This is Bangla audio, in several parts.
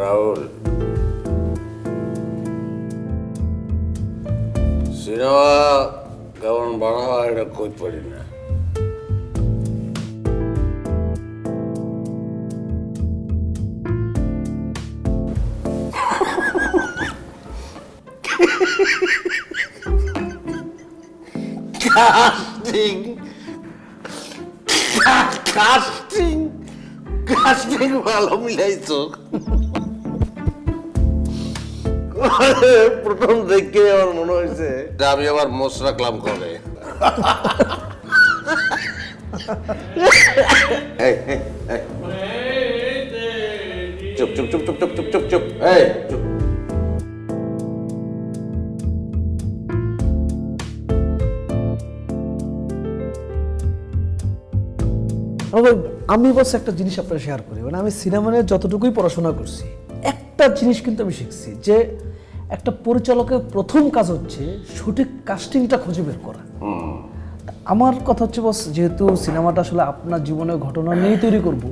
রাহুল, সিনেমা কেমন বানাবা এটা কই পারি না। কাস্টিং কাস্টিং কাস্টিং ভালো মিলাইছো। প্রথম দেখে আমার মনে হয়েছে আমি আবার মোষ রাখলাম করে। চুপ চুপ চুপ চুপ চুপ চুপ চুপ চুপ এই চুপ। আমি বলছি একটা জিনিস আপনার শেয়ার করি, মানে আমি সিনেমা নিয়ে যতটুকুই পড়াশোনা করছি একটা জিনিস কিন্তু আমি শিখছি যে একটা পরিচালকের প্রথম কাজ হচ্ছে সঠিক কাস্টিংটা খুঁজে বের করা। আমার কথা হচ্ছে বস, যেহেতু সিনেমাটা আসলে আপনার জীবনের ঘটনা নিয়ে তৈরি করব,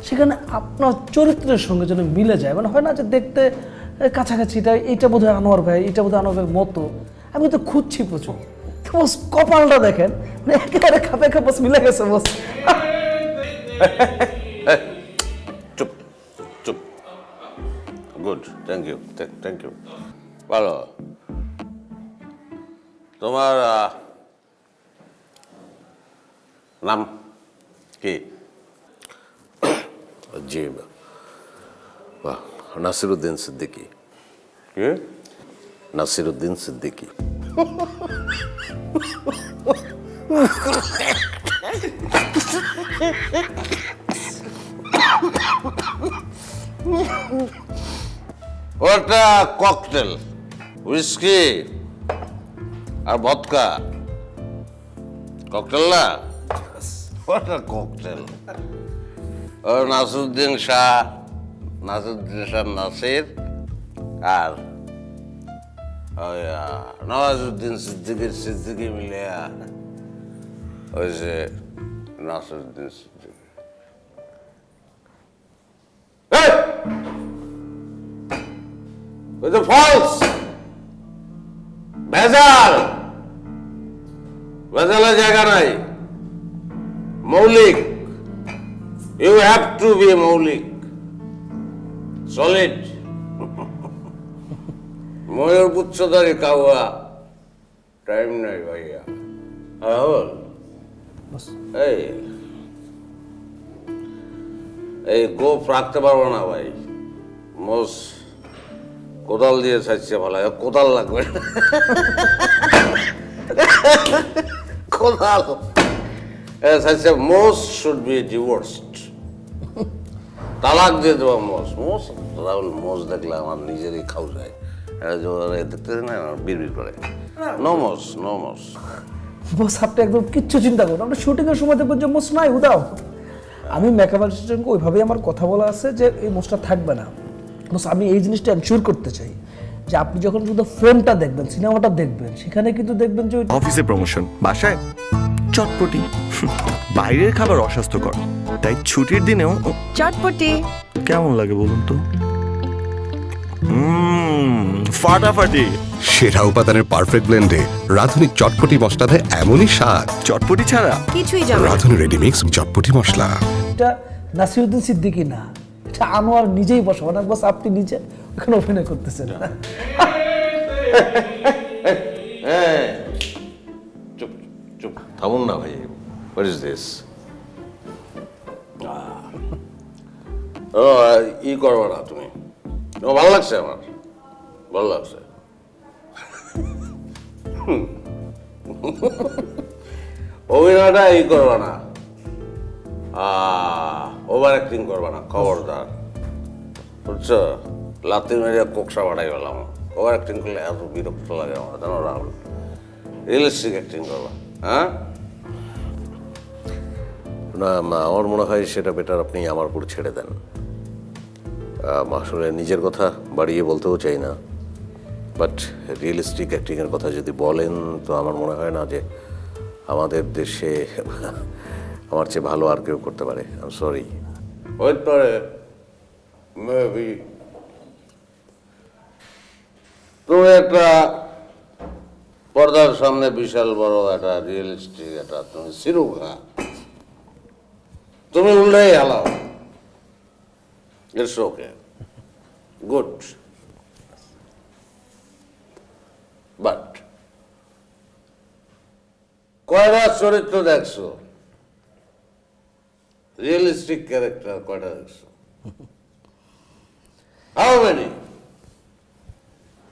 সেখানে আপনার চরিত্রের সঙ্গে যেন মিলে যায়। মানে হয় না যে দেখতে কাছাকাছি, এইটা বোধহয় আনোয়ার ভাই, এটা বোধহয় আনোয়ার ভাইয়ের মতো। আমি তো খুঁজছি প্রচুর, বস কপালটা দেখেন, মানে একেবারে খাপে খাপ মিলে গেছে বস। চুপ চুপ। Good, thank you thank you. ভালো। তোমার নাম কি? জি, বাহ, নাসিরুদ্দিন সিদ্দিকী। কি? নাসিরুদ্দিন সিদ্দিকী। ওটা ককটেল, হুইস্কি আর ভদকা। ককটেল না, ওটা ককটেল। নাসিরুদ্দিন শাহ নাসির আর নওয়াজুদ্দিন সিদ্দিকী মিলে ওই যে নাসিরুদ্দিন সিদ্দিকী। ফলস ভেজাল, ভেজালের জায়গা নাই। মৌলিক, ইউ হ্যাভ টু বি মৌলিক, সলিড। ময়ূর পুচ্ছধারী কাউয়া টাইম নাই ভাইয়া। রাহুল, এই গোপ রাখতে পারবো না ভাই। মোষ কোদাল দিয়ে ছাড়ছে, ভালো কোদাল লাগবে। কোদাল ছাড়ছে। মোষ শুড বি ডিভোর্সড, তালাক দিয়ে দেবো মোষ। মোষ রাহুল, মোষ দেখলে আমার নিজেরই খাও যায়। দেখতে না বিড়বিড় করে। নো মোষ, নো মোষ। বস আপনি একদম কিচ্ছু চিন্তা করুন, আমরা শুটিংয়ের সময় দেখবেন যে মোষ নাই, উদাও। আমি মেকআপ আর্টিস্টকে ওইভাবেই আমার কথা বলা আছে যে এই মোষটা থাকবে না। বস আমি এই জিনিসটা এনশিওর করতে চাই যে আপনি যখন শুধু ফ্রেমটা দেখবেন, সিনেমাটা দেখবেন, সেখানে কিন্তু দেখবেন যে অফিসে প্রমোশন, বাসায় চটপটি। বাইরের খাবার অস্বাস্থ্যকর, তাই ছুটির দিনেও চটপটি কেমন লাগে বলুন তো? ফাটাফাটি। সেরা উপাদানের পারফেক্ট ব্লেন্ডে রাঁধুনি চটপটি মশলা দেয় এমনই স্বাদ। চটপটি ছাড়া কিছুই জানো না। রাঁধুনি রেডি মিক্স চটপটি মশলা। এটা নাসিরুদ্দিন সিদ্দিকী না, এটা আনোয়ার নিজেই বসে। মানে বস আপনি নিজে ওখানে অভিনয় করতেছেন। চুপ চুপ, থামুন না ভাই। What is this? ই করবো না তুমি। ভালো লাগছে আমার, ভালো লাগছে। অভিনয়টা ই করবা না, ওভার অ্যাক্টিং করবা না, খবরদার, বুঝছো? লাতি মেরে কোকসা বাড়াই গেলাম। ওভার অ্যাক্টিং করলে এত বিরক্ত লাগে আমার, জানো রাহুল। রিয়েলিস্টিক অ্যাক্টিং করবা। হ্যাঁ না, আমার মনে হয় সেটা বেটার আপনি আমার উপর ছেড়ে দেন। আসলে নিজের কথা বাড়িয়ে বলতেও চাই না, বাট রিয়েলিস্টিক অ্যাক্টিংয়ের কথা যদি বলেন তো আমার মনে হয় না যে আমাদের দেশে আমার চেয়ে ভালো আর কেউ করতে পারে। আই এম সরি, হতে পারে, মেবি তুমি একটা পর্দার সামনে বিশাল বড় একটা রিয়েলিস্টিক একটা তুমি সিরুঘা, তুমি উল্লেই হালাও। ইটস ওকে, গুড, বাট কয়টা চরিত্র দেখছো? রিয়েলিস্টিক ক্যারেক্টার কয়টা দেখছো? How many?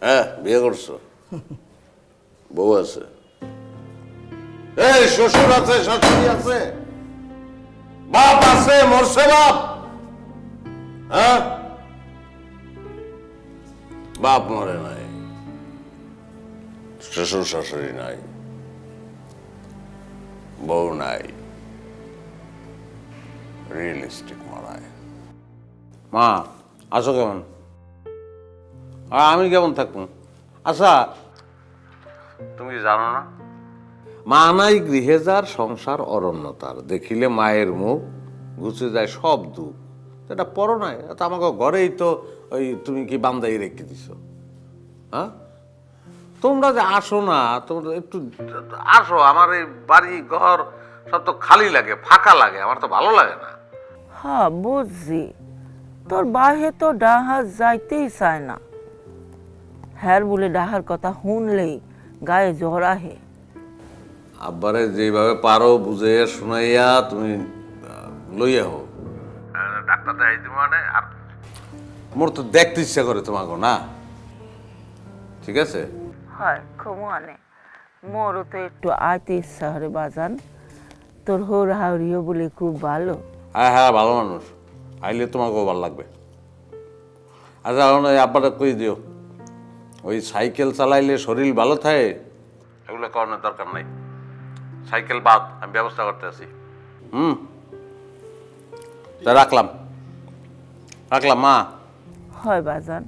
হ্যাঁ, বিয়ে করছো, বউ আছে, এই শ্বশুর আছে, শাশুড়ি আছে, বাপ আছে, মরছে বাপ? হ্যাঁ, বাপ মরে নাই, শ্বশুর শাশুড়ি নাই, বউ নাই, রিয়েলিস্টিক মারায়। মা আছো কেমন? আর আমি কেমন থাকবো? আচ্ছা, তুমি কি জানো না, মা নাই গৃহে যার সংসার অরণ্যতার, দেখিলে মায়ের মুখ ঘুচে যায় সব দুঃখ। এটা পড়ো নাই? তো আমাকে ঘরেই তো ওই তুমি কি বান্দাই রেখে দিছো। হ্যাঁ, তোমরা যে আসো না, তোমরা একটু আসো, আমার এই বাড়ি ঘর সব তো খালি লাগে, ফাঁকা লাগে, আমার তো ভালো লাগে না। হ্যাঁ বুঝছি, তোর বাহে তো ডাহার যাইতেই চায় না। হ্যার বলে ডাহার কথা শুনলেই গায়ে জ্বর আহে। আব্বারে যেভাবে পারো বুঝে শুনাইয়া তুমি লইয়া হো, ডাক্তার দেখাই দিব মানে। আর মোর তো দেখতে ইচ্ছা করে তোমাকে, না? ঠিক আছে, হয় খমুয়ানে মোরও তো একটু আইতে ইচ্ছা হরে বাজান। তোর হোর হাওড়িও বলে খুব ভালো। হ্যাঁ হ্যাঁ, ভালো মানুষ, আইলে তোমাকেও ভালো লাগবে। আচ্ছা, এখন ওই আব্বাটা কই দিও, ওই সাইকেল চালাইলে শরীর ভালো থাকে, এগুলো করানোর দরকার নাই। সাইকেল বাদ, আমি ব্যবস্থা করতে আছি। তা রাখলাম মা। হয় বাজান,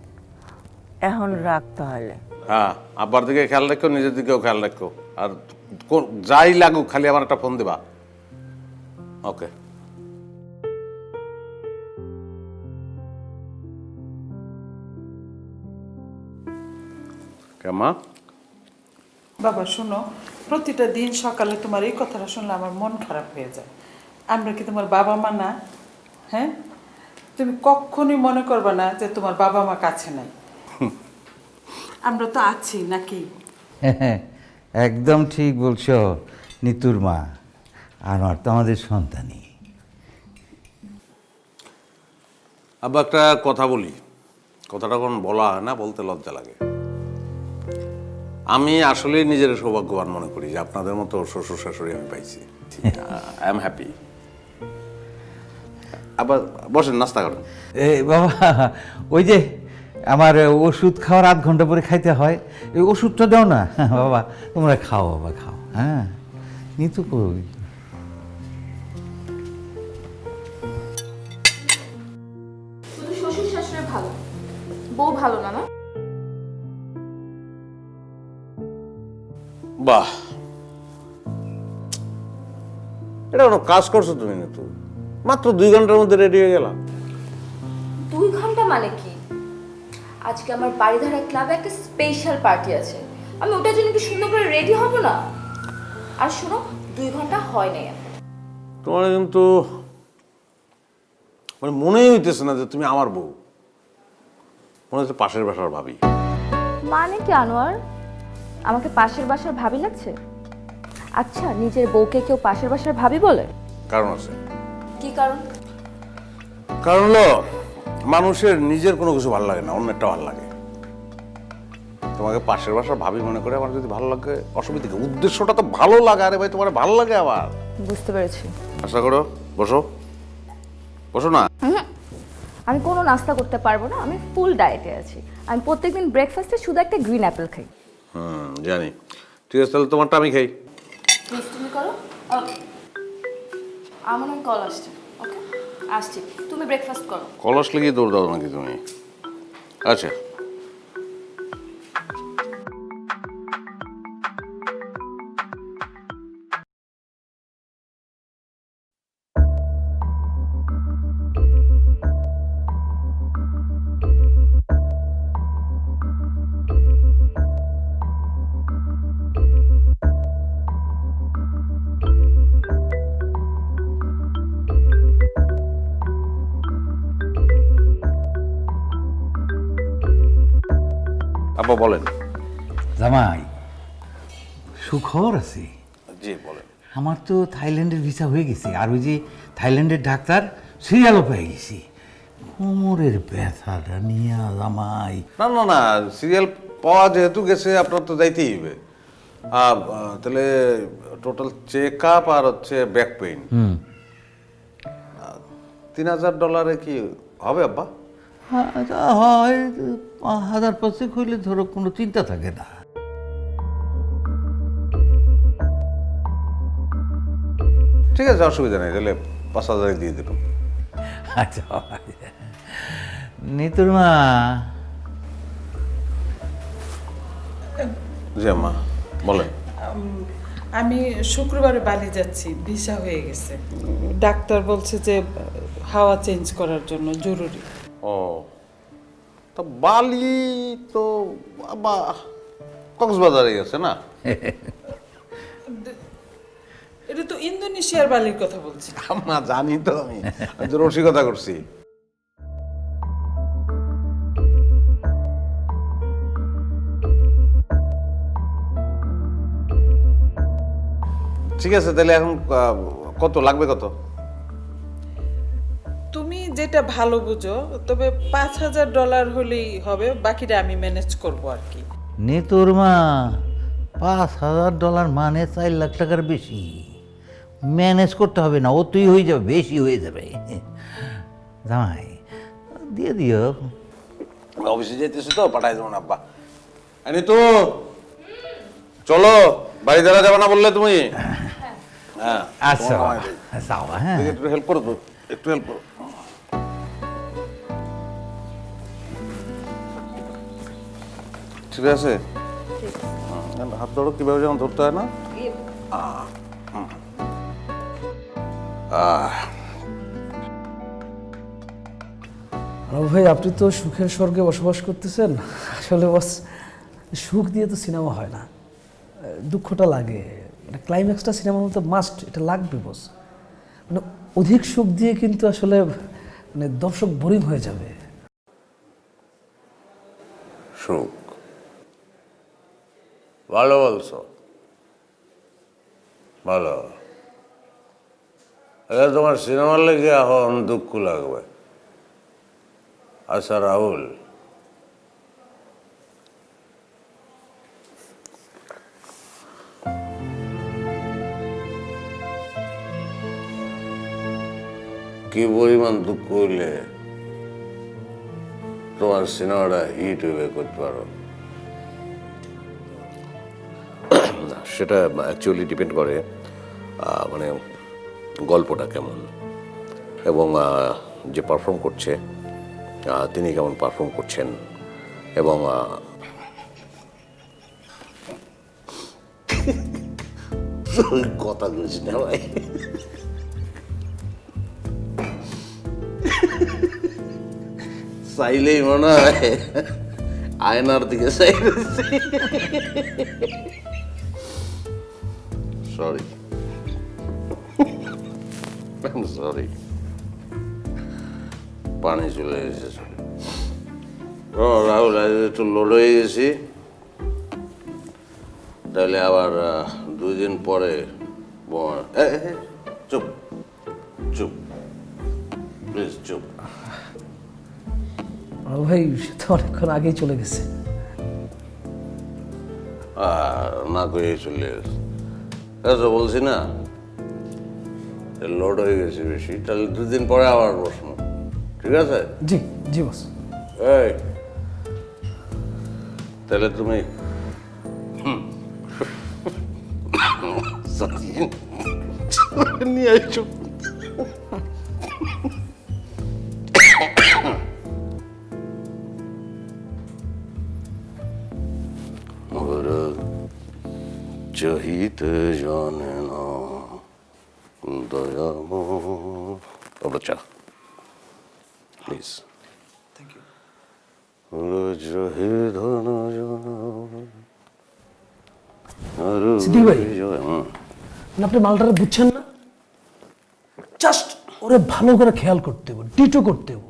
এখন রাখতে হলে। হ্যাঁ, আব্বার দিকে খেয়াল রাখো, নিজের দিকেও খেয়াল রাখো, আর যাই লাগুক খালি আমার একটা ফোন দিবা। ওকে। কেমা? বাবা শোনো, প্রতিটা দিন সকালে তোমার এই কথাটা শুনলে আমার মন খারাপ হয়ে যায়। আমরা কি তোমার বাবা মা না? হ্যাঁ, তুমি কখনই মনে করবে না যে তোমার বাবা মা কাছে নাই। আমরা তো আছি নাকি? একদম ঠিক বলছো নিতুর মা, আনোয়ার তো আমাদের সন্তানই। আব্বা একটা কথা বলি, কথাটা কোন বলা হয় না, বলতে লজ্জা লাগে। আমি আসলে নিজের সৌভাগ্যবান মনে করি যে আপনাদের মতো শ্বশুর শাশুড়ি আমি পাইছি। I am happy. আবার বসেন, নাস্তা করেন। বাবা, ওই যে আমার ওষুধ খাওয়ার আধ ঘন্টা পরে খাইতে হয়, এই ওষুধটা দাও না। বাবা তোমরা খাও, বাবা খাও। হ্যাঁ, নিতু কই? শুধু শ্বশুর শাশুড়ি ভালো, বউ ভালো না? না, বাহ, এটা কোনো কাজ করছো তুমি না? তো মাত্র 2 ঘন্টার মধ্যে রেডি হয়ে গেলাম। 2 ঘন্টা মানে কি? আজকে আমার বাড়িধারা ক্লাবে একটা স্পেশাল পার্টি আছে, আমি ওটার জন্য একটু সুন্দর করে রেডি হব না? আর শোনো, 2 ঘন্টা হয় নাই এখন। তোমার কিন্তু মানে মনেই হইতেছে না যে তুমি আমার বউ, মনে হচ্ছে পাশের বাসার ভাবি। মানে কি আনোয়ার, আমাকে পাশের বাসার ভাবি লাগছে? আচ্ছা, নিজের বউকে কেউ পাশের বাসার ভাবি বলে? কারণ আছে। কি কারণ? কারণ হলো মানুষের নিজের কোনো কিছু ভালো লাগে না, অন্যেরটা ভালো লাগে। তোমাকে পাশের বাসার ভাবি মনে করে আমার যদি ভালো লাগে, অসুবিধা কি? উদ্দেশ্যটা তো ভালো লাগে। আরে ভাই, তোমার ভালো লাগে আবার। বুঝতে পেরেছি। আশা করো, বসো বসো না। আমি কোনো নাস্তা করতে পারবো না, আমি ফুল ডায়েটে আছি। আমি প্রত্যেকদিন ব্রেকফাস্টে শুধু একটা গ্রিন অ্যাপেল খাই। জানি। ঠিক আছে, তাহলে তোমারটা আমি খাই। প্লিজ তুমি করো। আমার কল আসছে। ওকে, আসছি, তুমি ব্রেকফাস্ট করো। কলস লেগে দৌড় দাও নাকি তুমি? আচ্ছা। আব্বা বলেন। জামাই, সুখবর আছে। জি বলেন। আমার তো থাইল্যান্ডের ভিসা হয়ে গেছে, আর ওই যে থাইল্যান্ডের ডাক্তার সিরিয়ালও পেয়ে গেছি। কোমরের ব্যথাটা নিয়ে জামাই। না না না, সিরিয়াল পাওয়া যেহেতু গেছে আপনার তো যাইতেই হবে। তাহলে টোটাল চেক আপ আর হচ্ছে ব্যাক পেইন, $3000 কি হবে আব্বা? হয় 1000 হইলে ধরো কোনো চিন্তা থাকে না। ঠিক আছে, অসুবিধা নেই, তাহলে 5000 দিয়ে দিলাম। আচ্ছা নিতুর মা। জি আম্মা বলেন। আমি শুক্রবারে বালি যাচ্ছি, ভিসা হয়ে গেছে। ডাক্তার বলছে যে হাওয়া চেঞ্জ করার জন্য জরুরি। ও, তা বালি তো আব্বা কক্সবাজারে গেছে না? এটা তো ইন্দোনেশিয়ার বালির কথা বলছি। আম্মা জানি তো, আমি তো রসিকতা করছি। ঠিক আছে, তাহলে এখন কত লাগবে? কত? তুমি যেটা ভালো বুঝো, তবে $5000 হলেই হবে, বাকিটা আমি ম্যানেজ করব আর কি। নিতুর মা, $5000 মানে 4 লাখ টাকার বেশি। ম্যানেজ করতে হবে না, অতই হয়ে যাবে, বেশি হয়ে যাবে। জামাই দিয়ে দিও। অফিসে যেতেছি তো, পাঠাই দেবো না আব্বা। আনি তো চলো, বাড়ি দ্বারা যাবে না বললে তুমি? হ্যাঁ আচ্ছা যাও। হ্যাঁ একটু হেল্প করো তো, একটু হেল্প করো। ঠিক আছে, হাত ধরো, কিভাবে যেন ধরতে হয় না। ভাই, আপনি তো সুখের স্বর্গে বসবাস করতেছেন। আসলে বস, সুখ দিয়ে তো সিনেমা হয় না, দুঃখটা লাগে। ক্লাইম্যাক্সটা সিনেমার মতো মাস্ট, এটা লাগবে বস। মানে অধিক সুখ দিয়ে কিন্তু আসলে মানে দর্শক বোরিং হয়ে যাবে। সুখ ভালো বলছো, ভালো। এবার তোমার সিনেমার লেগে এখন দুঃখ লাগবে। আচ্ছা রাহুল, কি পরিমাণ দুঃখ হইলে তোমার সিনেমাটা হিট হইবে করতে পারো? না, সেটা অ্যাকচুয়ালি ডিপেন্ড করে মানে গল্পটা কেমন এবং যে পারফর্ম করছে তিনি কেমন পারফর্ম করছেন এবং কথা বলছি না ভাই, চাইলেই মনে হয় আয়নার দিকে সরি সরি, পানি চলে এসেছে। রাহুল, আজ একটু লোড হয়ে গেছি, তাহলে আবার 2 দিন পরে চুপ চুপ প্লিজ চুপ। ভাই, সে তো অনেকক্ষণ আগেই চলে গেছে। না করে চলে গেছে, বলছি না লোড হয়ে গেছে বেশি, তাহলে 2 দিন পরে আবার বসবো, ঠিক আছে? জি জি বস। এই তাহলে তুমি নিয়ে আসছো। চাহিতে জানে না দয়াম। ওটা চা প্লিজ। Thank you. সিদ্দিক ভাই, আপনি মালটারে বুঝছেন না? জাস্ট ওরে ভালো করে খেয়াল করতে হবে, ডিটো করতে হবে।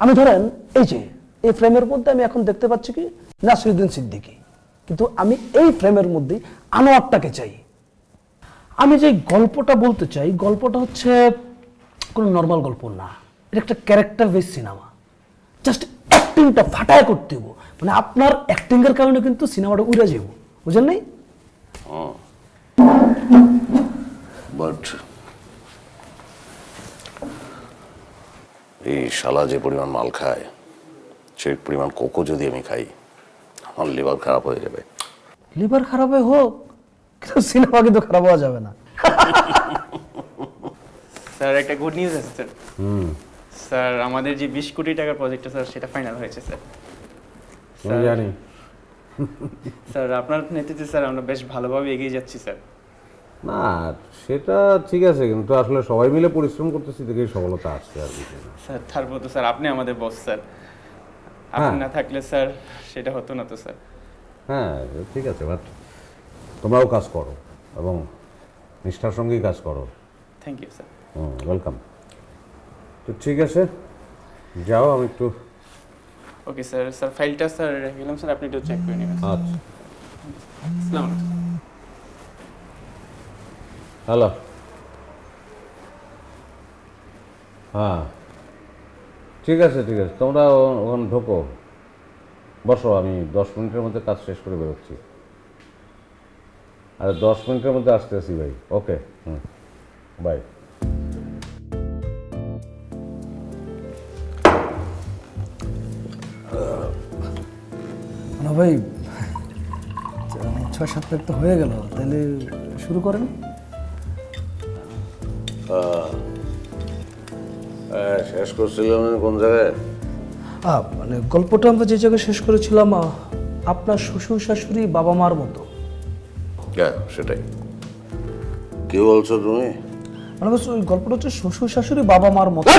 আমি ধরেন এই যে এই ফ্রেমের মধ্যে আমি এখন দেখতে পাচ্ছি কি নাসিরুদ্দিন সিদ্দিকী, কিন্তু আমি এই ফ্রেমের মধ্যে আনোয়ারটাকে চাই। আমি যে গল্পটা বলতে চাই, গল্পটা হচ্ছে কোনো নর্মাল গল্প না, এটা একটা ক্যারেক্টার বেস সিনেমা। জাস্ট অ্যাক্টিংটা ফাটায় করতে হবো, মানে আপনার অ্যাক্টিংয়ের কারণে কিন্তু সিনেমাটা উড়ে যাব, বুঝেন নাই? বাট এই শালা যে পরিমাণ মাল খায়, সেই পরিমাণ কোকো যদি আমি খাই, আমার লিভার খারাপ হয়ে যাবে। লিভার খারাপ হয়ে হোক, কিন্তু সিনেমা কিন্তু খারাপ হওয়া যাবে না। স্যার একটা গুড নিউজ আছে স্যার। স্যার আমাদের যে 20 কোটি টাকার প্রজেক্টটা স্যার সেটা ফাইনাল হয়েছে স্যার। জানি স্যার আপনার নেতৃত্বে স্যার আমরা বেশ ভালোভাবে এগিয়ে যাচ্ছি স্যার। না সেটা ঠিক আছে, কিন্তু আসলে সবাই মিলে পরিশ্রম করতেছি দেখেই সফলতা আসছে আর কিছু না। স্যার তারপর তো স্যার আপনি আমাদের বস স্যার, আপনি না থাকলে স্যার সেটা হতো না তো স্যার। হ্যাঁ ঠিক আছে, বাট তোমরাও কাজ করো এবং নিষ্ঠার সঙ্গেই কাজ করো। Thank you sir. ওয়েলকাম। তো ঠিক আছে, যাও, আমি একটু। Okay sir. স্যার ফাইলটা স্যার রেখে গেলাম স্যার, আপনি একটু চেক করে নেবেন। আচ্ছা, আসসালামু আলাইকুম। হ্যালো। হ্যাঁ ঠিক আছে ঠিক আছে, তোমরা ওখানে ঢোকো, বসো, আমি 10 মিনিটের মধ্যে কাজ শেষ করে বেরোচ্ছি। আরে 10 মিনিটের মধ্যে আসতেছি ভাই। ওকে, বাই। না ভাই, 6-7 প্লেট তো হয়ে গেল, তাহলে শুরু করেন। শেষ করছিলাম কোন জায়গায়? মানে গল্পটা আমরা যে জায়গায় শেষ করেছিলাম, আপনার শ্বশুর শাশুড়ি বাবা মার মতো। হ্যাঁ সেটাই। কি বলছো তুমি? মানে বলছি ওই গল্পটা হচ্ছে শ্বশুর শাশুড়ি বাবা মার মতো।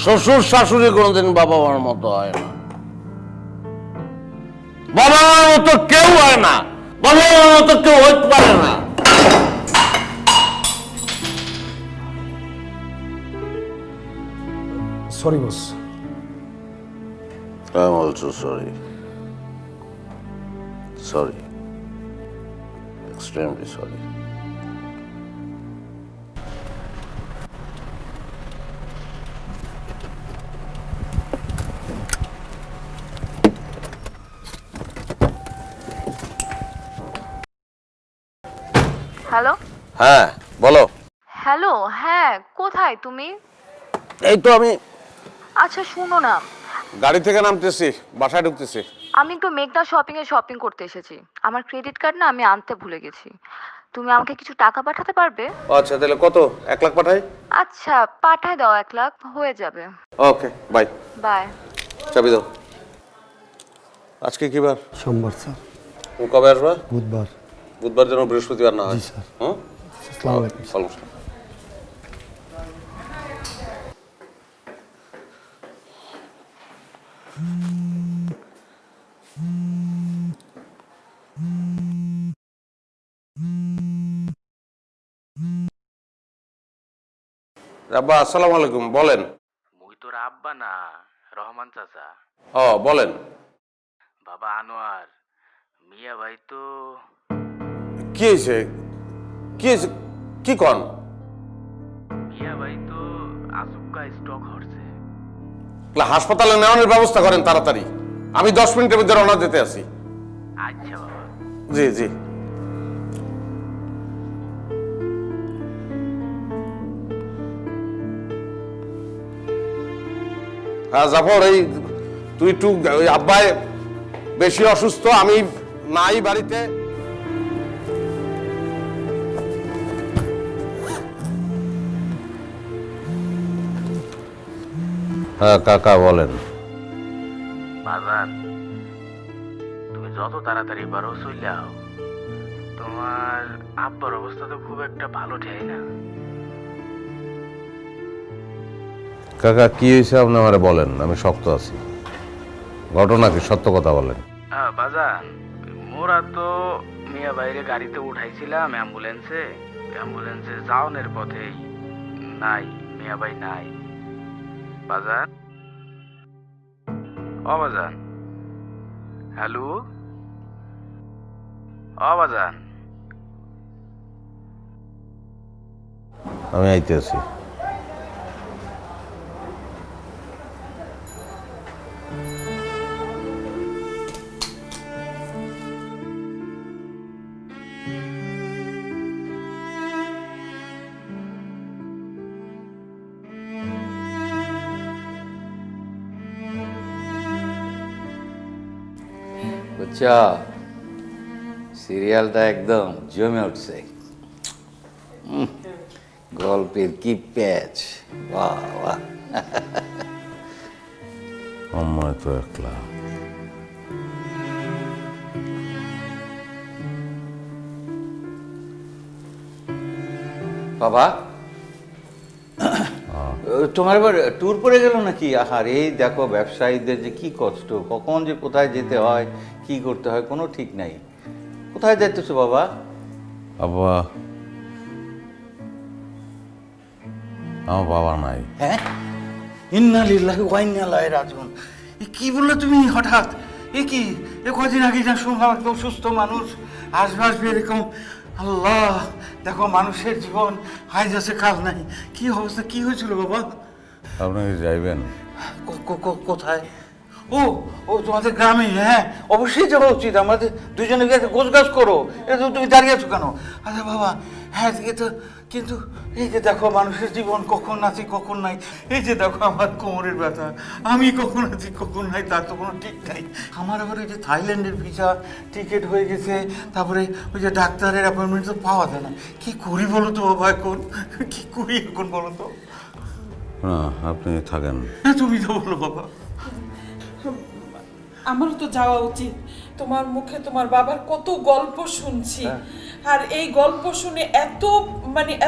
শ্বশুর শাশুড়ি কোনোদিন বাবা মার মতো হয় না। বাবা মার মতো কেউ হয় না, বাবা মার মতো কেউ হইতে পারে না। Sorry boss. I'm also sorry. Sorry. Extremely sorry. Hello হ্যাঁ বলো। হ্যালো, হ্যাঁ কোথায় তুমি? এই তো আমি আচ্ছা শোনো না, গাড়ি থেকে নামতেছি, বাসায় ঢুকতেছি। আমি একটু মেঘনা শপিং করতে এসেছি। আমার ক্রেডিট কার্ড না আমি আনতে ভুলে গেছি। তুমি আমাকে কিছু টাকা পাঠাতে পারবে? আচ্ছা তাহলে কত? 1 লাখ পাঠাই? আচ্ছা পাঠায় দাও, 1 লাখ হয়ে যাবে। Okay bye. বাই। চাবি দাও। আজকে কি বার? সোমবার স্যার। তুমি কবে আসবা? বুধবার। বুধবার যেন বৃহস্পতিবার না হয়। জি স্যার। হুম। আসসালামু আলাইকুম। ওয়ালাইকুম আসসালাম। আব্বা আসসালামু আলাইকুম, বলেন। মুই তোর আব্বা না, রহমান চাচা। ও বলেন। বাবা আনোয়ার, মিয়া ভাই তো কি হয়েছে? কি হয়েছে? কি কন? মিয়া ভাই তো আচুক্কা স্ট্রোক হচ্ছে। হাসপাতালে নেওয়ানোর ব্যবস্থা করেন তাড়াতাড়ি। আমি 10 মিনিটের মধ্যে রওনা দিতে আছি। আচ্ছা বাবা। জি জি। হ্যাঁ জাফর, এই তুই একটু ওই আব্বাই বেশি অসুস্থ, আমি নাই বাড়িতে। হ্যাঁ কাকা বলেন। বাজান, তুমি যত তাড়াতাড়ি পারো চলে যাও। তোমার আব্বার অবস্থা তো খুব একটা ভালো ঠেই না। কাকা কি হয়েছে আপনি আমারে বলেন, আমি শক্ত আছি। ঘটনা কি, সত্য কথা বলেন। বাজান, মোরা তো মিয়া বাইরে গাড়িতে উঠাইছিলাম অ্যাম্বুলেন্সে। অ্যাম্বুলেন্সে যাওনের পথেই নাই, মিয়াবাই নাই। বাজান, ও বাজান, হ্যালো, ও বাজান। আমি আইতেছি। বুঝছো, সিরিয়ালটা একদম জমে উঠছে। গল্পের কি প্যাচ! বাহ বাহ। আমার তো একলা। বাবা, তোমার এবার ট্যুর পড়ে গেল নাকি? আহার, এই দেখো ব্যবসায়ীদের যে কি কষ্ট, কখন যে কোথায় যেতে হয়, কি করতে হয়, কোনো ঠিক নাই। কোথায় যাইতেছো বাবা? আব্বা, আমার বাবা নাই। হ্যাঁ, ইন্না লিল্লাহি ওয়া ইন্না ইলাইহি রাজিউন। এ কি বললে তুমি হঠাৎ? এ কি, এ কদিন আগে যা শুনলাম একদম সুস্থ মানুষ, আসবে এরকম। আল্লাহ, দেখো মানুষের জীবন আজ আছে কাল নাই। কি অবস্থা, কি হয়েছিল বাবা? আপনি কি যাইবেন? কোথায়? ও ও তোমাদের গ্রামে? হ্যাঁ, অবশ্যই যাওয়া উচিত। আমাদের দুজনে গিয়ে গোছগাছ করো। এটা তো তুমি দাঁড়িয়ে আছো কেন? আচ্ছা বাবা, হ্যাঁ এ তো, কিন্তু এই যে দেখো মানুষের জীবন কখন আছে কখন নাই। এই যে দেখো আমার কোমরের ব্যথা, আমি কখন আছি কখন নাই তার তো কোনো ঠিক নাই। আমার আবার ওই যে থাইল্যান্ডের ভিসা টিকিট হয়ে গেছে, তারপরে ওই যে ডাক্তারের অ্যাপয়েন্টমেন্ট তো পাওয়া যায় না। কি করি বলো তো বাবা এখন, কি করি এখন বলো তো? না, আপনি থাকেন। হ্যাঁ তুমি তো বলো বাবা। আমারও তো যাওয়া উচিত। তোমার মুখে তোমার বাবার কত গল্প শুনছি, আর এই গল্প শুনে এত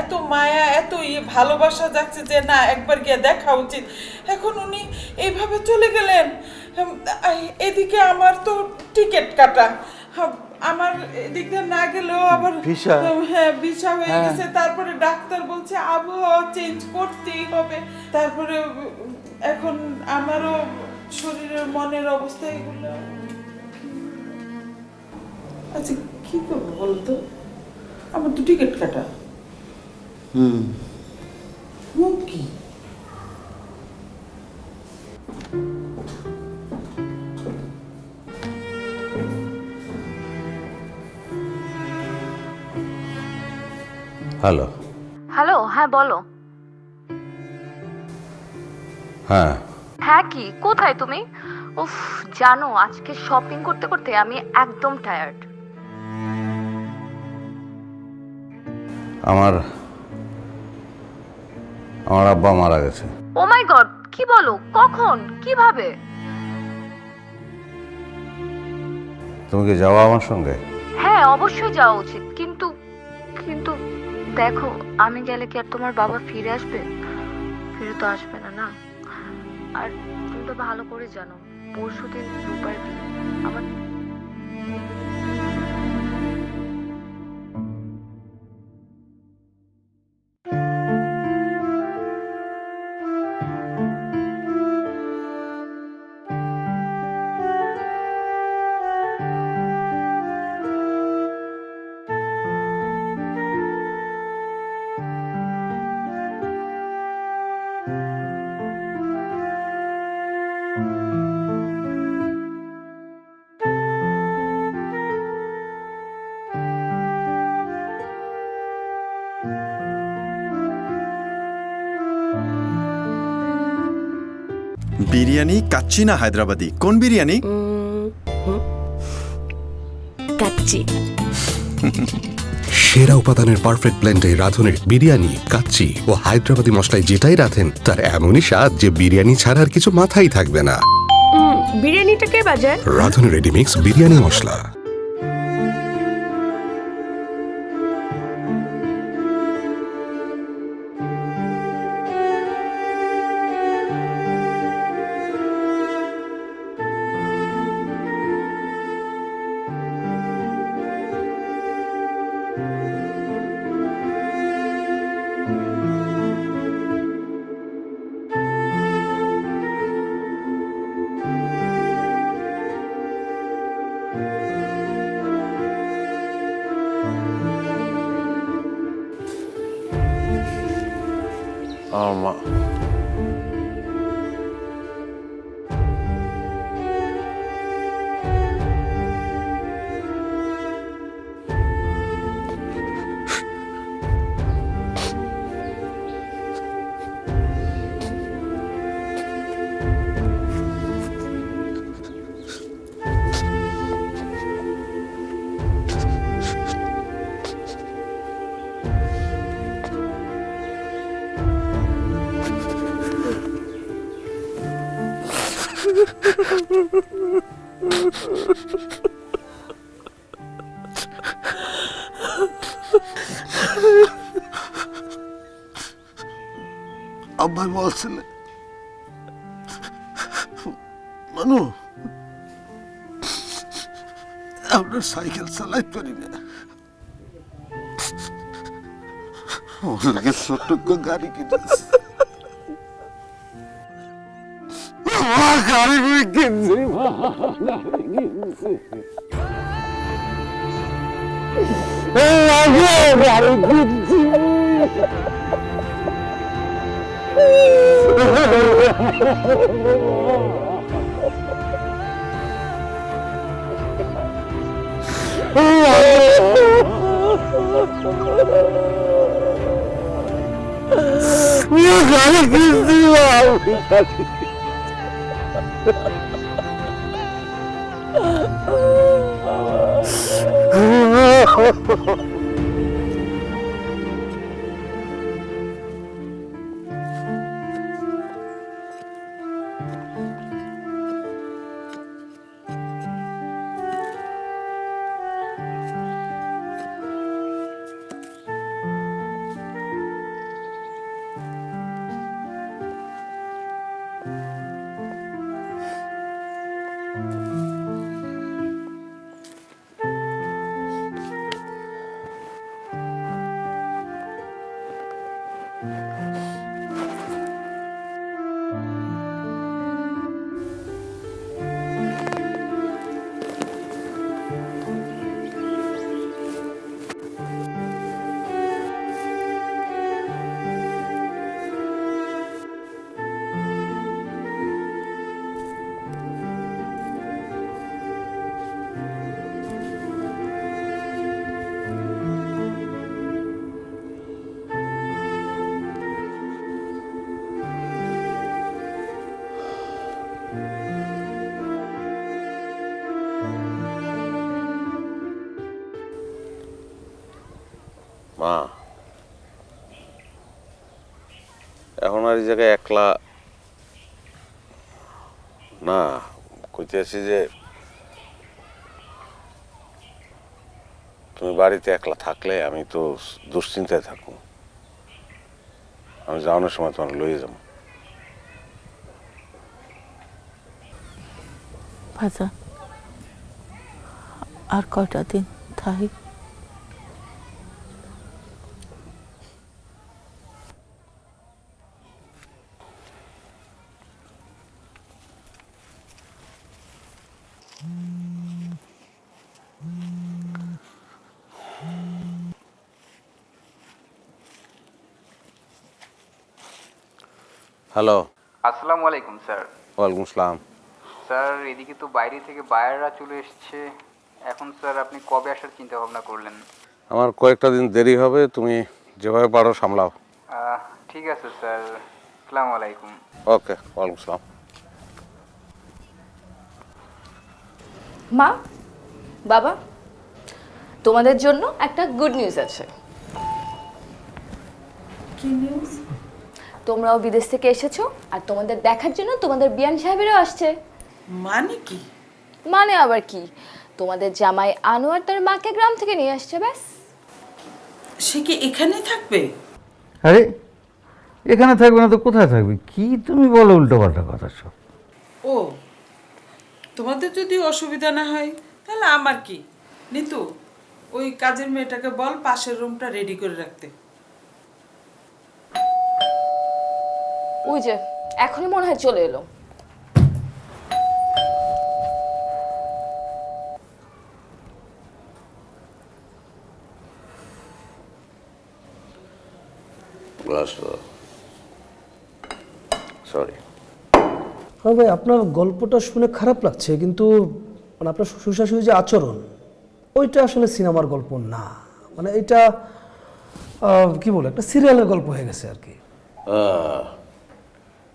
এত মায়া, এত ভালোবাসা যাচ্ছে যে না একবার গিয়ে দেখা উচিত। এখন উনি এইভাবে চলে গেলেন, এদিকে আমার তো টিকিট কাটা, আমার এদিক দিয়ে না গেলেও আবার ভিসা? হ্যাঁ ভিসা হয়ে গেছে। তারপরে ডাক্তার বলছে আবহাওয়া চেঞ্জ করতেই হবে। তারপরে এখন আমারও শরীরের মনের অবস্থা এগুলো। আচ্ছা কি করবো বলতো, আমার তো টিকিট কাটা। কি হ্যালো। হ্যালো, হ্যাঁ বলো। হ্যাঁ, হ্যাঁ কি, কোথায় তুমি? উফ, জানো আজকে শপিং করতে করতে আমি একদম টায়ার্ড। আমার আব্বা মারা গেছে। ও মাই গড, কি বলো? কখন, কিভাবে? তুমি কি যাওয়া আমার সঙ্গে? হ্যাঁ অবশ্যই যাওয়া উচিত, কিন্তু কিন্তু দেখো আমি গেলে কি আর তোমার বাবা ফিরে আসবে? ফিরে তো আসবে না, না? আর তুমি তো ভালো করে জানো পরশুদিন রূপার বিয়ে। আমার বিরিয়ানি কাচ্চি না হায়দ্রাবাদি, কোন বিরিয়ানি? কাচ্চি। সেরা উপাদানের পারফেক্ট ব্লেন্ডে রাঁধুনের বিরিয়ানি, কাচ্চি ও হায়দ্রাবাদি মশলায় যেটাই রাঁধেন তার এমনই স্বাদ যে বিরিয়ানি ছাড়া আর কিছু মাথায় থাকবে না। বিরিয়ানিটা কে বাজায়? রাঁধুনি রেডিমিক্স বিরিয়ানি মশলা। আমার মা আব্বাই বলছিলে মানু আপনার সাইকেল চালাই পারি না ওর লাগে ছোট্ট গাড়ি কিনেছে গাড়ি কিনছি গাড়ি কিনছি মা এখন আর এই জায়গায় একলা না কইতে আছি যে তুমি বাড়িতে একলা থাকলে আমি তো দুশ্চিন্তায় থাকবো আমি যাওয়ানোর সময় তোমার লইয়ে যাবো ভাজা আর কয়টা দিন থাকি হ্যালো আসসালামু আলাইকুম স্যার। ওয়ালাইকুম আসসালাম। স্যার এদিকে তো বাইরে থেকে বায়াররা চলে এসছে, এখন স্যার আপনি কবে আসার চিন্তা ভাবনা করলেন? আমার কয়েকটা দিন দেরি হবে, তুমি যেভাবে পারো সামলাও। ঠিক আছে স্যার, আসসালামু আলাইকুম। ওকে, ওয়ালাইকুম আসসালাম। মা, বাবা, তোমাদের জন্য একটা গুড নিউজ আছে। কি নিউজ? তোমরাও বিদেশ থেকে এসেছো আর তোমাদের দেখার জন্য তোমাদের বিয়ান সাহেবেরও আসছে। মানে কি? মানে আবার কি, তোমাদের জামাই আনোয়ার তার মাকে গ্রাম থেকে নিয়ে আসছে, ব্যাস। সে কি এখানেই থাকবে? আরে এখানে থাকবে না তো কোথায় থাকবে? কি তুমি বলো উল্টো পাল্টা কথা সব। ও, তোমাদের যদি অসুবিধা না হয় তাহলে আমার কি নিতু, ওই কাজের মেয়েটাকে বল পাশের রুমটা রেডি করে রাখতে। ওই যে এখনই মনে হয় চলে এলো। Glass sorry. হ্যাঁ ভাই, আপনার গল্পটা শুনে খারাপ লাগছে, কিন্তু মানে আপনার শ্বশুর শাশুড়ির যে আচরণ, ওইটা আসলে সিনেমার গল্প না। মানে এটা কি বলে, একটা সিরিয়ালের গল্প হয়ে গেছে আর কি।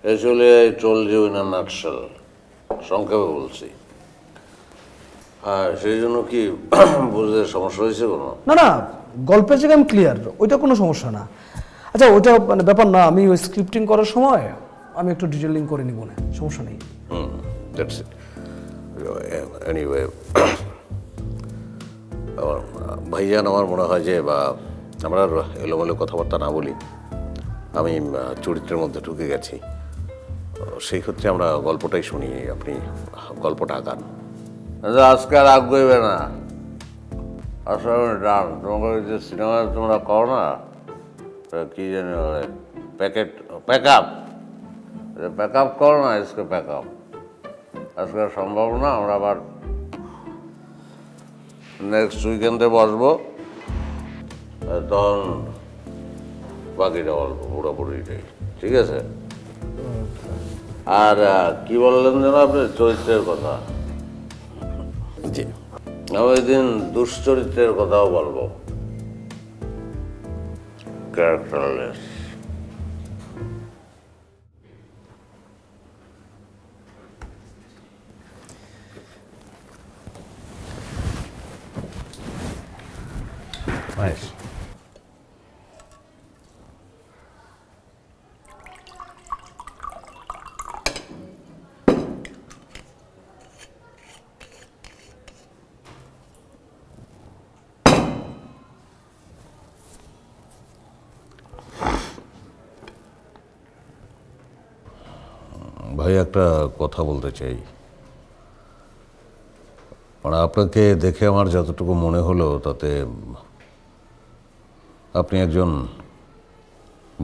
আসলে tell you in a nutshell, সংক্ষেপে বলছি। হ্যাঁ, সেই জন্য কি বুঝতে সমস্যা হয়েছে কোনো? না না, গল্পের জায়গায় আমি ক্লিয়ার, ওইটা কোনো সমস্যা না। আচ্ছা, ওইটা মানে ব্যাপার না, আমি ওই স্ক্রিপ্টিং করার সময় আমি একটু ডিটেলিং করে নিব, না সমস্যা নেই। That's it. এনিওয়ে, আমার ভাইজান, আমার মনে হয় যে বা আমরা এলোমেলো কথাবার্তা না বলি, আমি চরিত্রের মধ্যে ঢুকে গেছি। সেই ক্ষেত্রে আমরা গল্পটাই শুনি, আপনি গল্পটা আঁকান। আজকে আর আগ্রহী না, আসলে ডান। তোমাকে যে সিনেমা তোমরা করো না, কি জানি প্যাক আপ করো না, আজকে প্যাক আপ। আজকে সম্ভব না, আমরা আবার নেক্সট উইকেন্ডে বসবো, তখন বাকিটা বলবো পুরোপুরিটাই, ঠিক আছে? আর কি বললেন যেন আপনি, চরিত্রের কথা? জি, আমি ওই দিন দুশ্চরিত্রের কথাও বলবো, ক্যারেক্টারলেস। Nice. ভাই, একটা কথা বলতে চাই। মানে আপনাকে দেখে আমার যতটুকু মনে হলো, তাতে আপনি একজন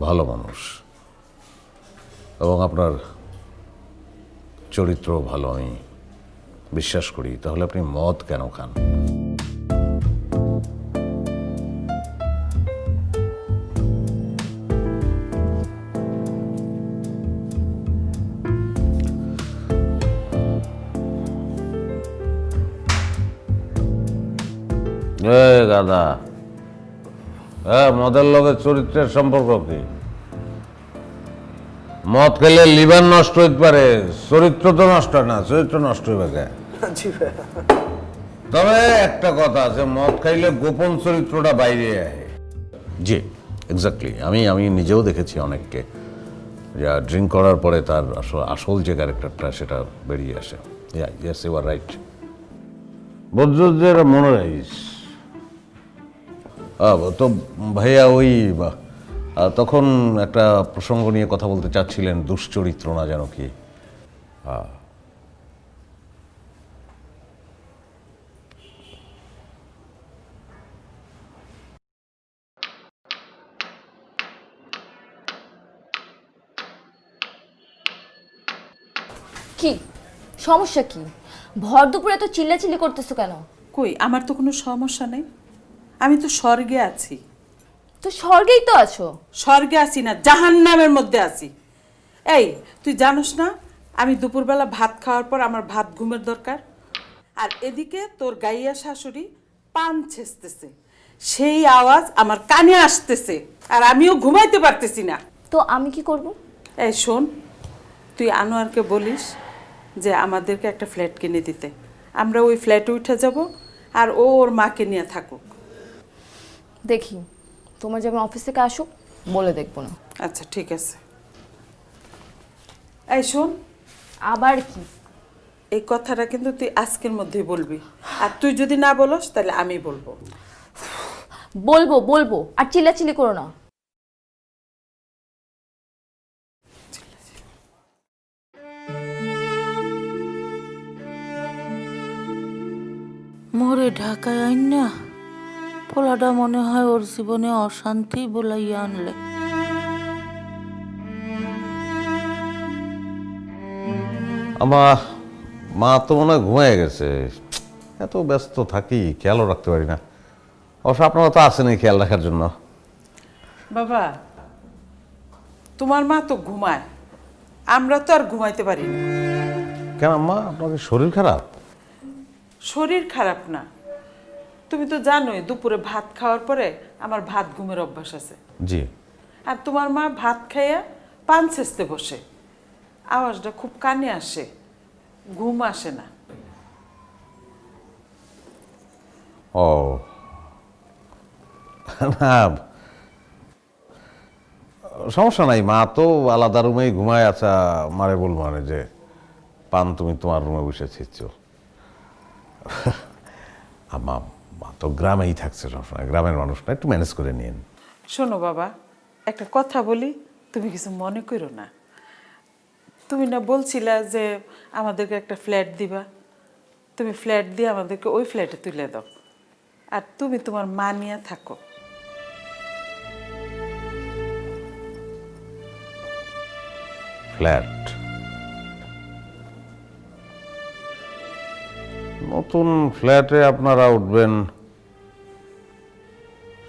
ভালো মানুষ এবং আপনার চরিত্র ভালো, আমি বিশ্বাস করি। তাহলে আপনি মদ কেন খান? গাদা, মদের লগে চরিত্রের সম্পর্ক কি? মদ খেলে লিভার নষ্ট হইতে পারে, চরিত্র তো নষ্ট হয় না। চরিত্র নষ্ট হইবে কে? তবে একটা কথা আছে, মদ খাইলে গোপন চরিত্রটা বাইরে আহে। জি, এক্স্যাক্টলি। আমি নিজেও দেখেছি অনেককে, যা ড্রিঙ্ক করার পরে তার আসল যে ক্যারেক্টারটা, সেটা বেরিয়ে আসে। Yes, you are right. বজ্রদের মনে রাখিস। তো ভাইয়া, ওই তখন একটা প্রসঙ্গ নিয়ে কথা বলতে চাচ্ছিলেন, দুশ্চরিত্র না যেন কি? কি সমস্যা? কি ভর দুপুরে এত চিল্লাচিল্লি করতেছো কেন? কই, আমার তো কোনো সমস্যা নেই, আমি তো স্বর্গে আছি। তো স্বর্গেই তো আছো। স্বর্গে আছি না, জাহান্নামের মধ্যে আছি। এই, তুই জানোস না আমি দুপুরবেলা ভাত খাওয়ার পর আমার ভাত ঘুমের দরকার। আর এদিকে তোর গাইয়া শাশুড়ি পান ছেঁচতেছে, সেই আওয়াজ আমার কানে আসতেছে, আর আমিও ঘুমাইতে পারতেছি না। তো আমি কি করব? এই শোন, তুই আনোয়ারকে বলিস যে আমাদেরকে একটা ফ্ল্যাট কিনে দিতে। আমরা ওই ফ্ল্যাটে উঠে যাব, আর ও ওর মাকে নিয়ে থাকুক। দেখি, তোমার যেমন অফিস থেকে আসুক, বলে দেখবো না। আচ্ছা, ঠিক আছে। এই শোন, আবার কি? এই কথাটা কিন্তু তুই আজকের মধ্যেই বলবি, আর তুই যদি না বলস তাহলে আমি বলবো। বলবো বলবো, আর চিল্লাচিল্লি করো না। মোরে ঢাকায় আইন না, পোলাটা মনে হয় ওর জীবনে অশান্তি বলাইয়া আনলে। আমার মা তো মনে হয় ঘুমিয়ে গেছে। এত ব্যস্ত থাকি, খেয়ালও রাখতে পারি না। অবশ্য আপনারা তো আসেনি খেয়াল রাখার জন্য। বাবা, তোমার মা তো ঘুমায়, আমরা তো আর ঘুমাইতে পারি না। কেন আম্মা, আপনাদের শরীর খারাপ? শরীর খারাপ না, তুমি তো জানোই দুপুরে ভাত খাওয়ার পরে আমার ভাত ঘুমের অভ্যাস আছে। জি। আর তোমার মা ভাত খাইয়া পান ছেঁচতে বসে, আওয়াজটা খুব কানে আসে, ঘুম আসে না। ও না, সমস্যা নাই, মা তো আলাদা রুমেই ঘুমায়। আচ্ছা, মারে বল মানে যে পান তুমি তোমার রুমে বসে ছিচ্ছ। মা তো গ্রামেই থাকছে সবসময়, গ্রামের মানুষ না, একটু ম্যানেজ করে নিন। শোনো বাবা, একটা কথা বলি, তুমি কিছু মনে করো না। তুমি না বলছিলা যে আমাদেরকে একটা ফ্ল্যাট দিবা, তুমি ফ্ল্যাট দিয়ে আমাদেরকে ওই ফ্ল্যাটে তুলে দাও, আর তুমি তোমার মা নিয়ে থাকো। ফ্ল্যাট, নতুন ফ্ল্যাটে আপনারা উঠবেন,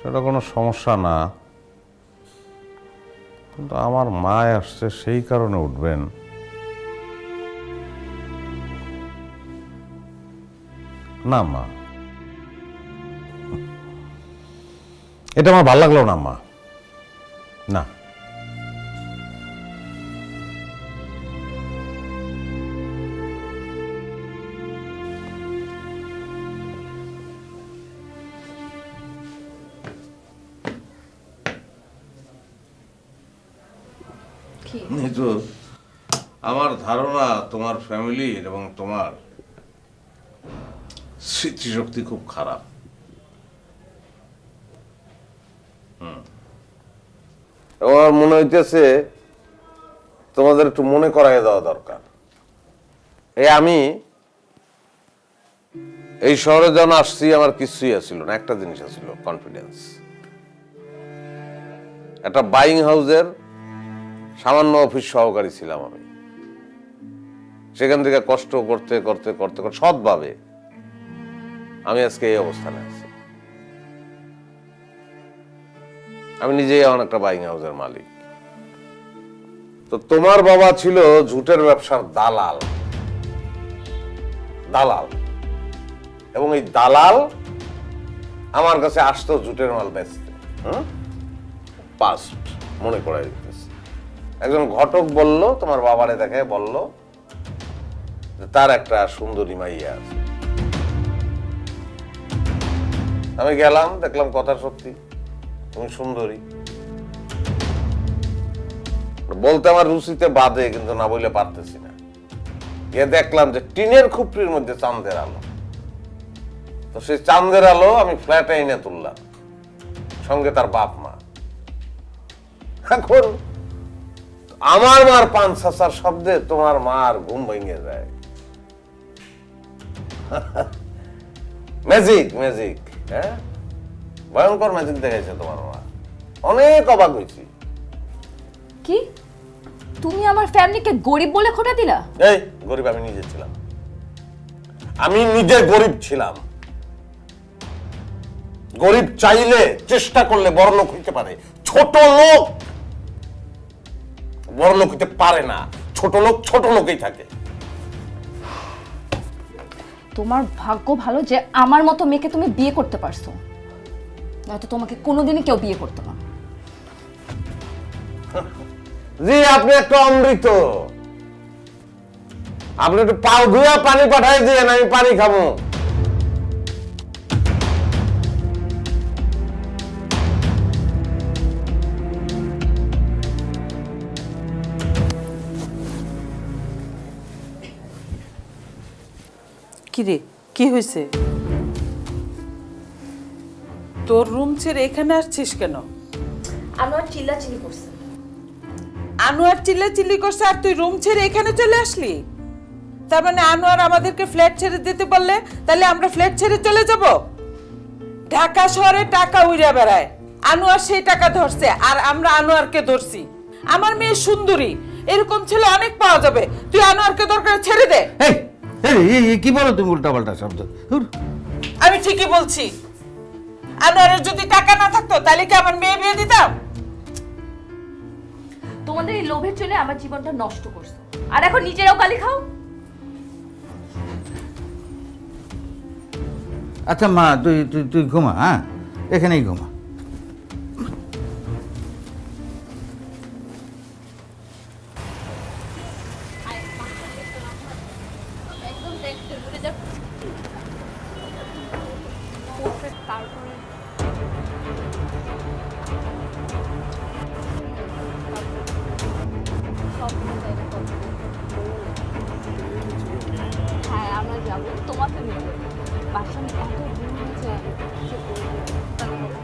সেটা কোনো সমস্যা না, কিন্তু আমার মা আসছে সেই কারণে উঠবেন। না মা, এটা আমার ভালো লাগলো না মা, না। নিতু, আমার ধারণা তোমার ফ্যামিলির এবং তোমার স্মৃতিশক্তি খুব খারাপ। আমার মনে হইতেছে তোমাদের একটু মনে করাই দেওয়া দরকার। আমি এই শহরে যখন আসছি আমার কিছুই আসছিল না, একটা জিনিস আসছিল, কনফিডেন্স। একটা বাইং হাউসের সামান্য অফিস সহকারী ছিলাম আমি। সেখান থেকে কষ্ট করতে করতে করতে করতে সৎভাবে আমি আজকে এই অবস্থানে আছি। আমি নিজেই এখন একটা বাইং হাউসের মালিক। তো তোমার বাবা ছিল ঝুটের ব্যবসার দালাল, দালাল, এবং এই দালাল আমার কাছে আসতো ঝুটের মাল বেচতে। পাস্ট মনে করাই দিতেছে। একজন ঘটক বলল, তোমার বাবারে দেখে বলল যে তার একটা সুন্দরী মাইয়া আছে। আমি গেলাম, দেখলাম কথা সত্যি, তুমি সুন্দরী। বলতে আমার রুচিতে বাদে, কিন্তু না বলে পারতেছি না। গিয়ে দেখলাম যে টিনের খুপড়ির মধ্যে চাঁদের আলো। তো সেই চাঁদের আলো আমি ফ্ল্যাটে এনে তুললাম, সঙ্গে তার বাপ মা। এখন আমার মার পান ছাঁচার শব্দে তোমার মার ঘুম ভেঙে যায়। ম্যাজিক, ম্যাজিক, হ্যাঁ, ভয়ঙ্কর ম্যাজিক দেখাইছে তোমার মা। অনেক অবাক হয়েছি। কি তুমি আমার ফ্যামিলিকে গরিব বলে খোটা দিলা? এই গরিব আমি নিজে ছিলাম, আমি নিজে গরিব ছিলাম। গরিব চাইলে চেষ্টা করলে বড় লোক হইতে পারে, ছোট লোক বড় লোক হইতে পারে না। ছোট লোক ছোট লোকই থাকে। তোমার ভাগ্য ভালো যে আমার মতো মেয়েকে তুমি বিয়ে করতে পারছো, নয়তো তোমাকে কোনোদিনই কেউ বিয়ে করতো না। জি, আপনি একটা অমৃত। আপনি একটু পাও ধুয়া পানি পাঠাই দিয়ে, আমি পানি খাবো। কিরে, কি হয়েছে? তোর রুম ছেড়ে এখানে আসছিস কেন? আনোয়ার চিল্লাচিল্লি করছে। আনোয়ার চিল্লাচিল্লি করছে আর তুই রুম ছেড়ে এখানে চলে আসলি? তার মানে আনোয়ার আমাদেরকে ফ্ল্যাট ছেড়ে দিতে বললে, তাহলে আমরা ফ্ল্যাট ছেড়ে চলে যাব? ঢাকা শহরে টাকা উড়ে বেড়ায়, আনোয়ার সেই টাকা ধরছে আর আমরা আনোয়ারকে ধরছি। আমার মেয়ে সুন্দরী, এরকম ছেলে অনেক পাওয়া যাবে। তুই আনোয়ারকে দরকার ছেড়ে দে। কি বলো তুমি উল্টাপাল্টা শব্দ? আমি ঠিকই বলছি। আনোয়ারের যদি টাকা না থাকতো তাহলে কি আমার মেয়ে বিয়ে দিতাম? তোমার তোমাদের এই লোভের জন্য আমার জীবনটা নষ্ট করছো, আর এখন নিজেরাও গালি খাও। আচ্ছা মা, তুই তুই তুই ঘুমা, হ্যাঁ, এখানেই ঘুমা। হ্যাঁ আমরা যাবো, তোমাকে নেবো। বাসা এত দূর হয়েছে যে বলবো, তাহলে বলো।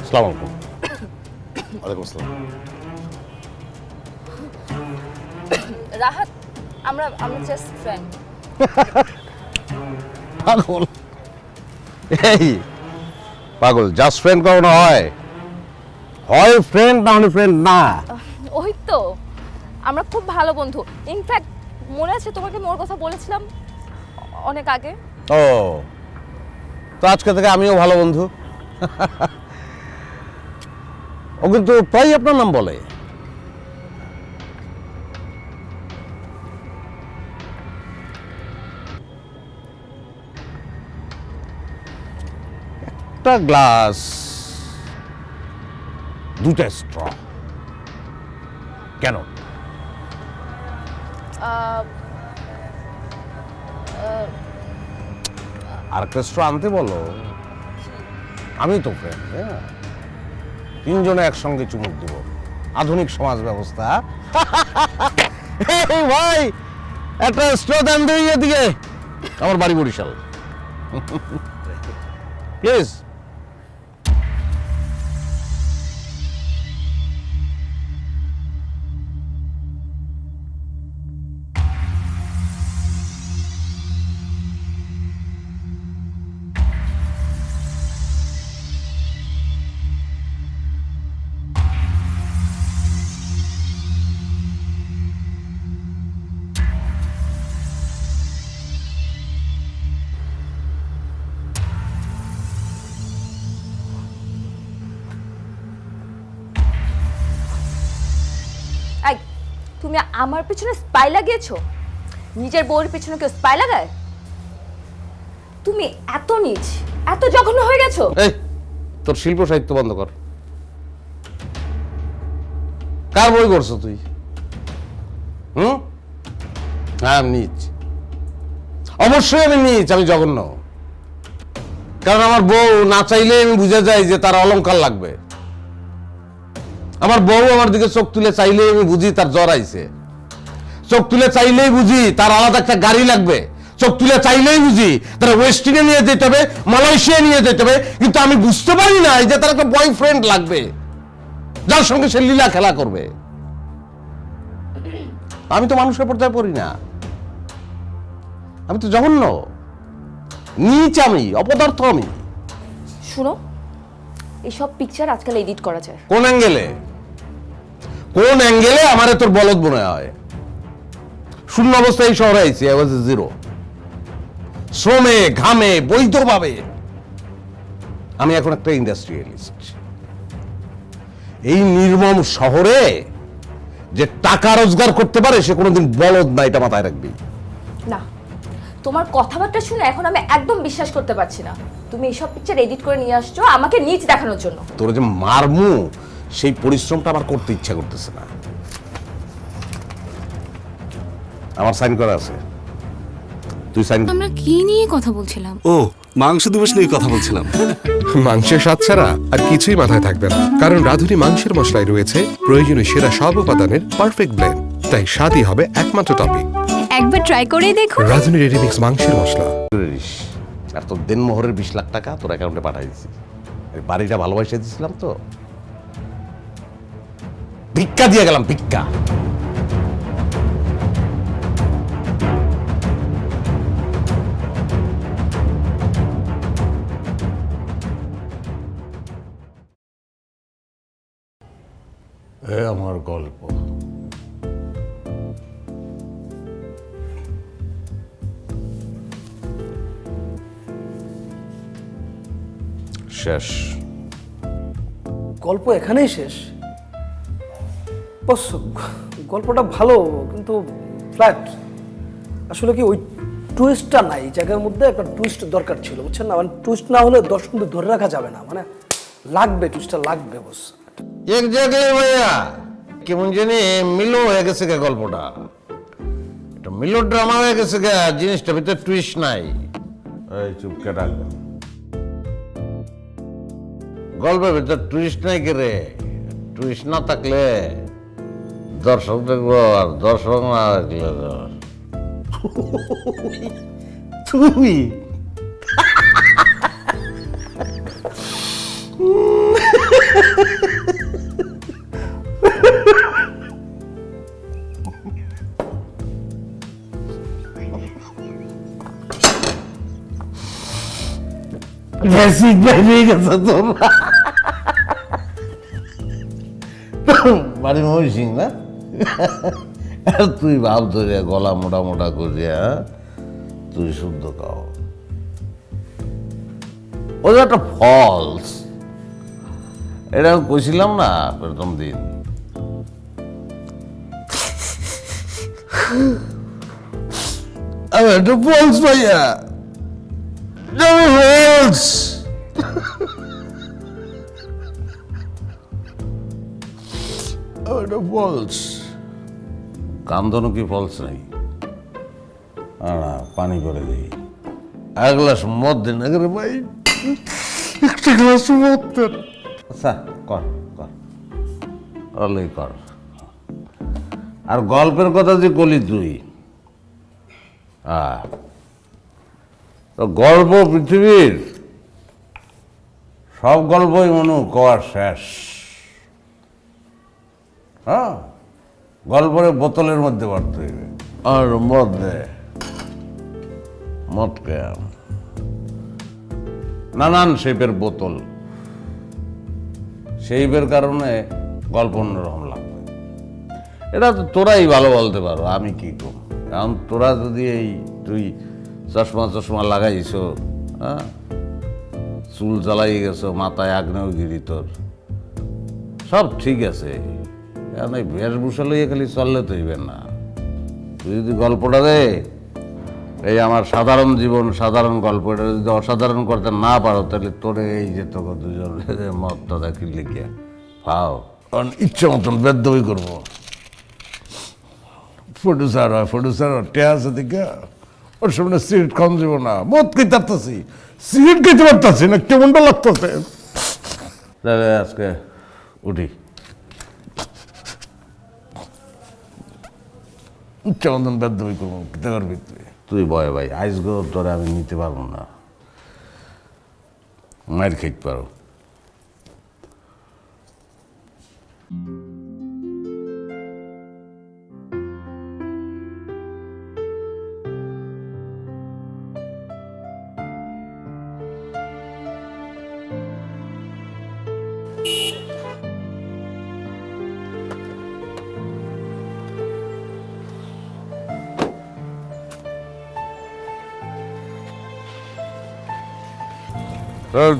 আসসালামু আলাইকুম। ওয়ালাইকুম আসসালাম। রাহাত, আমরা জাস্ট ফ্রেন্ড। পাগল, এই পাগল, জাস্ট ফ্রেন্ড কখনো হয়? হয় ফ্রেন্ড, না হলে ফ্রেন্ড না। ওই তো, আমরা খুব ভালো বন্ধু। ইনফ্যাক্ট মনে আছে তোমাকে মোর কথা বলেছিলাম অনেক আগে। ও, তো আজকে থেকে আমিও ভালো বন্ধু। ও কিন্তু প্রায় আপনার নাম বলে। একটা গ্লাস, দুটা স্ট্র, কেন? আর একটা স্ট্র আনতে বলো। আমি তো ফ্রেন্ড, হ্যাঁ, তিনজনে একসঙ্গে চুমুক দিব। আধুনিক সমাজ ব্যবস্থা। এই ভাই, একটা স্ট্র দেন দিয়ে দিকে। আমার বাড়ি বরিশাল, প্লিজ। এই, তুমি আমার পিছনে স্পাই লাগিয়েছো? নিজের বউয়ের পিছনে কেউ স্পাই লাগায়? তুমি এত নীচ, এত জঘন্য হয়ে গেছো। এই, তোর শিল্প সাহিত্য বন্ধ কর। কার বই করছো তুই? হ্যাঁ, আমি নিচ, অবশ্যই আমি নিচ, আমি জঘন্য। কারণ আমার বউ না চাইলে আমি বুঝে যাই যে তার অলংকার লাগবে। আমার বউ আমার দিকে চোখ তুলে চাইলেই আমি বুঝি তার জ্বর আইছে। চোখ তুলে চাইলেই বুঝি তার আলাদা একটা গাড়ি লাগবে। চোখ তুলে চাইলেই বুঝি তার ওয়েস্টিনে নিয়ে যেতে হবে, মালয়েশিয়া নিয়ে যেতে হবে। কিন্তু আমি বুঝতে পারি না যে তার একটা বয়ফ্রেন্ড লাগবে, যার সঙ্গে সে লীলা খেলা করবে। আমি তো মানুষের পর্যায়ে পড়ি না, আমি তো জঘন্য, নীচ, আমি অপদার্থ। আমি শুনো, এইসব পিকচার আজকাল এডিট করা যায়। কোন অ্যাঙ্গেলে, কোন অ্যাঙ্গেলে আমারে তোর বলদ মনে হয়? শূন্য অবস্থায় এই শহরে আইছি, আই ওয়াজ জিরো। শ্রমে ঘামে বৈধভাবে আমি এখন একটা ইন্ডাস্ট্রিয়ালিস্ট। এই নির্মম শহরে যে টাকা রোজগার করতে পারে সে কোনোদিন বলদ না, এটা মাথায় রাখবি। না, তোমার কথাবার্তা শুনে এখন আমি একদম বিশ্বাস করতে পারছি না। তুমি এইসব পিকচার এডিট করে নিয়ে আসছো আমাকে নিচ দেখানোর জন্য। তোর যে মারমু সেই পরিশ্রমটা আমার করতে ইচ্ছা করতেছে না। আমার সাইন করা আছে, তুই সাইন। আমরা কি নিয়ে কথা বলছিলাম? ও, মাংস দিবস নিয়ে কথা বলছিলাম। মাংসের স্বাদ ছাড়া আর কিছুই মাথায় থাকবে না, কারণ রাঁধুনি মাংসের মশলায় রয়েছে প্রয়োজনীয় সেরা সব উপাদানের পারফেক্ট ব্লেন্ড। তাই স্বাদই হবে একমাত্র টপিক। একবার ট্রাই করেই দেখো। রাঁধুনি রেডিমিক্স মাংসের মশলা। আর তোর দেনমোহরের 20 লাখ টাকা তোর অ্যাকাউন্টে পাঠাই দিছি। বাড়িটা ভালোবাসে দিছিলাম তো, ভিক্ষা দিয়ে গেলাম, ভিক্ষা। আমার গল্প শেষ। গল্প এখানেই শেষ? বস, গল্পটা ভালো কিন্তু ফ্ল্যাট। আসলে কি ওই টুইস্টটা নাই, এই জায়গার মধ্যে একটা টুইস্ট দরকার ছিল, বুঝছেন না? মানে টুইস্ট না হলে দর্শকদের ধরে রাখা যাবে না, মানে লাগবে, টুইস্টটা লাগবে বস। এক জায়গায় ভাইয়া কেমন জানি মিলো হয়ে গেছে গে গল্পটা, এটা মিলো ড্রামা হয়ে গেছে গে, জিনিসটা ভিতরে টুইস্ট নাই। এই চুপকে রাখবেন, গল্পের ভিতরে টুইস্ট নাই কে রে? টুইস্ট না থাকলে দর্শক দেখবো, আর দর্শক না দেখলে তুমি বেসিক বেরিয়ে গেছে তোর বাড়ি মহিষিং না? আর তুই ভাব ধরে গলা মোটা মোটা করিয়া তুই শুদ্ধ খাও, ওই একটা ফলস। এটা আমি কইছিলাম না প্রথম দিন। আমি একটা ফলস ভাইয়া, ফলস। এটা ফলস। কান্দনও কি ফলস নাই? না, পানি করে দিই। এক গ্লাস মদ দেন রে ভাই, একটা গ্লাস মদ দেন। আচ্ছা কর কর, অলেই কর। আর গল্পের কথা যে বলি তুই, তো গল্প পৃথিবীর সব গল্পই মনে কওয়ার শেষ। হ্যাঁ, গল্পের বোতলের মধ্যে ভরতে হইবে। আর মদ দে, মদ কেন? নানান শেপের বোতল, শেপের কারণে গল্প অন্যরকম লাগবে। এটা তো তোরাই ভালো বলতে পারো, আমি কি করব? কারণ তোরা যদি এই তুই চশমা চশমা লাগাইছ, হ্যাঁ, চুল জ্বালাই গেছো, মাথায় আগ্নেয়গিরি, তোর সব ঠিক আছে, কারণ এই বেশভূষা লইয়া খালি চললে তো হইবেন না। তুই যদি গল্পটা দে, এই আমার সাধারণ জীবন, সাধারণ গল্প, এটা যদি অসাধারণ করতে না পারো, তাহলে তোরে এই যে তোকে দুজন মতটা দেখি লিখিয়া পাও, কারণ ইচ্ছে মতন বেদ্যই করবো। প্রডিউসার হয়, প্রডিউসার টেয়া আছে দিকে ওর সামনে সিগারেট খাওয়ান যাব না, মদ খেতে পারতেছি, সিগারেট খেতে পারতেছি না, কেমনটা লাগতেছে। তাহলে আজকে উঠি, ইচ্ছা মতন বেদ্যই করবো, খেতে পারবি তুই? তুই ভয় ভাই, আইসগো তোরে আমি নিতে পারবো না, মায়ের খেতে পারো।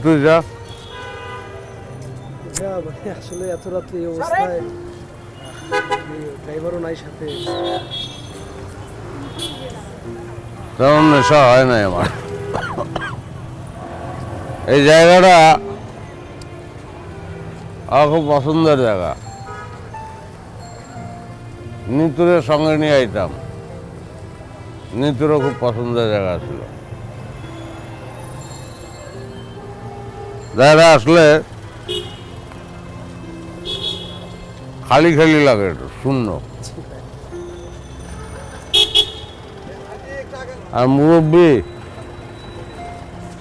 তুই যা। আসলে এত রাত্রে এই অবস্থায় ড্রাইভারও নাই সাথে, তেমন নেশা হয় নাই আমার। এই জায়গাটা আমার খুব পছন্দের জায়গা, নিতুরের সঙ্গে নিয়ে আইতাম, নিতুরও খুব পছন্দের জায়গা ছিল। জায়গা আসলে খালি খালি লাগে, একটু শূন্য। আর মুরব্বী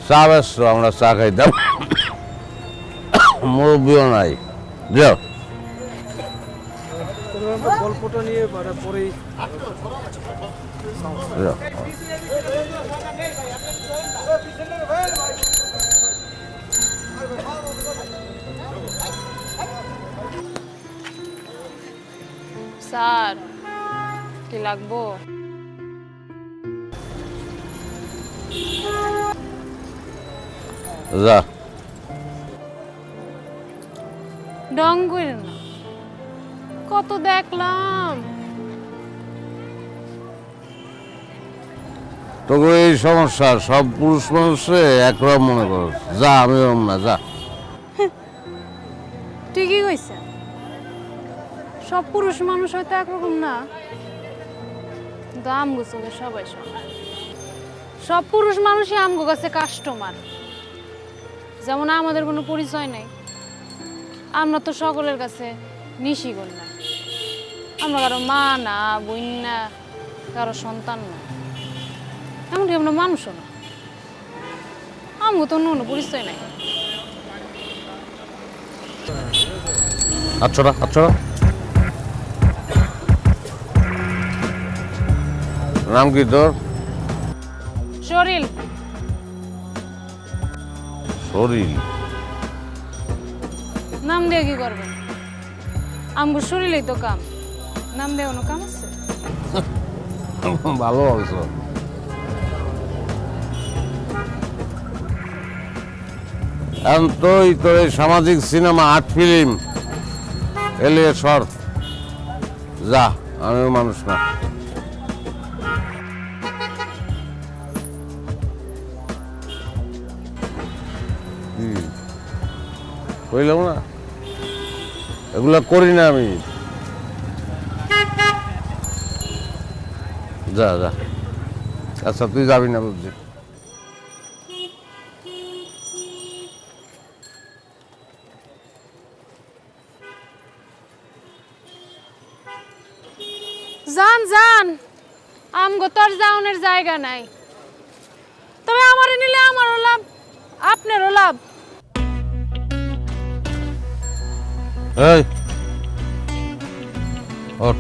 চা ব্যস্ত, আমরা চা খাইতাম, মুরব্বীও নাই। যাও, গল্পটা নিয়ে পরেই যাও। স্যার কি লাগবো? যা। ডং করেন না, কত দেখলাম। তোকে এই সমস্যা, সব পুরুষ মানুষে একরকম মনে করো। যা, আমি ওরম না, যা। ঠিকই কইছে, সব পুরুষ মানুষ হয়তো একরকম না, কিন্তু আমগো চোখে সবাই সমান। সব পুরুষ মানুষই আমগো কাছে কাস্টমার। যেমন আমাদের কোনো পরিচয় নেই, আমরা তো সকলের কাছে নিশিগণ না, আমরা কারো মা না, বোন না, কারো সন্তান না, এমনকি আমরা মানুষও না। আমগো তো অন্য কোনো পরিচয় নাই। আচ্ছা, নাম কি তোর? শরীর শরীর? নাম দিয়ে কি করবেন? আমগো শরীরেই তো কাম, নাম দিয়ে কোনো কাম আছে? ভালো বলছো। এখন তোর এই সামাজিক সিনেমা, আর্ট ফিল্ম এলে শর্ট। যা, আমিও মানুষ না। কইলাম না, এগুলা করি না আমি। যা যা। আচ্ছা, তুই যাবি না বুঝছি। যান যান, আমগো তোর যাওনের জায়গা নাই। তবে আমারে নিলে আমারও লাভ, আপনারও লাভ। এই ওঠ।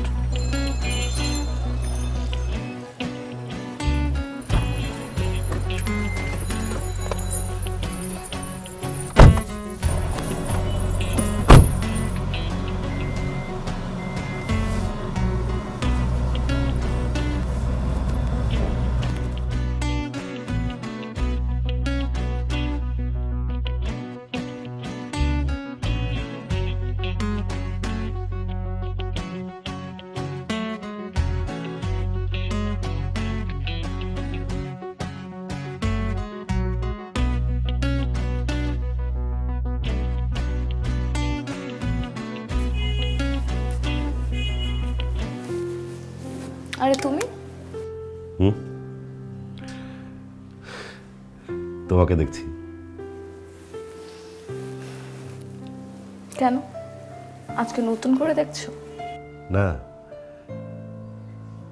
আরে তুমি? তোমাকে দেখছি। কেন, আজকে নতুন করে দেখছো? না,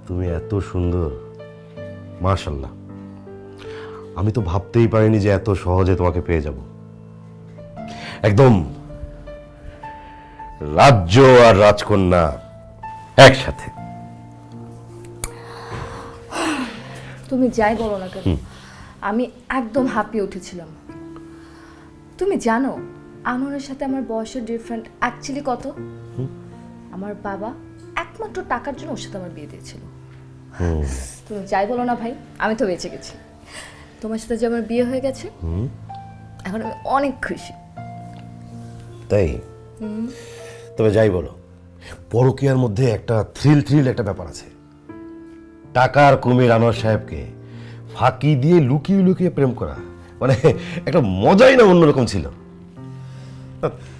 তুমি এত সুন্দর, মাশাআল্লাহ। আমি তো ভাবতেই পারিনি যে এত সহজে তোমাকে পেয়ে যাব। একদম রাজ্য আর রাজকন্যা একসাথে। তুমি যাই বলো না কেন, আমি একদম হাঁপিয়ে উঠেছিলাম। তুমি জানো আনোয়ারের সাথে আমার বয়সের ডিফারেন্ট অ্যাকচুয়ালি কত? আমার বাবা একমাত্র টাকার জন্য ওর সাথে আমার বিয়ে দিয়েছিল। তুমি যাই বলো না ভাই, আমি তো বেঁচে গেছি। তোমার সাথে যে আমার বিয়ে হয়ে গেছে, এখন আমি অনেক খুশি। তাই? তবে যাই বলো, পরকীয়ার মধ্যে একটা থ্রিল একটা ব্যাপার আছে। টাকার কুমির আনোয়ার সাহেবকে ফাঁকি দিয়ে লুকিয়ে লুকিয়ে প্রেম করা, মানে একটা মজাই না অন্যরকম ছিল।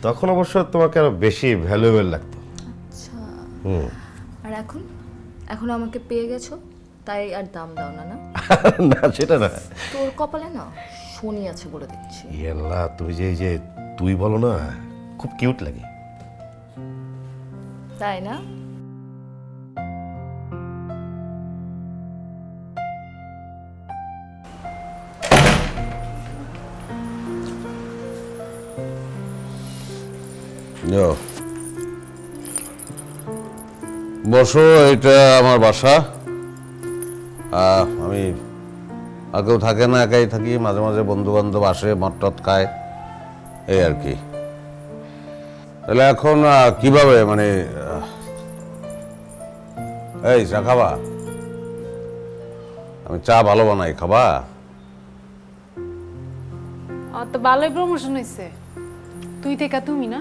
তখন অবশ্য তোমাকে আরো বেশি ভ্যালুয়েবল লাগতো। আচ্ছা, আর এখন এখন আমাকে পেয়ে গেছো তাই আর দাম দাও না? না না, সেটা না। তোর কপালে না শনি আছে বলে দিচ্ছি। আল্লাহ, তুমি যে তুই বলো না, খুব কিউট লাগে। তাই না? বসো, এটা আমার বাসা। আমি আর কেউ থাকে না, একাই থাকি। মাঝে মাঝে বন্ধু বান্ধব আসে, মদ খায়, এই আর কি। তাহলে এখন কিভাবে, মানে এই চা খাবা? আমি চা ভালো বানাই, খাবা? তো ভালোই প্রমোশন হয়েছে, তুই থেকে তুমি না।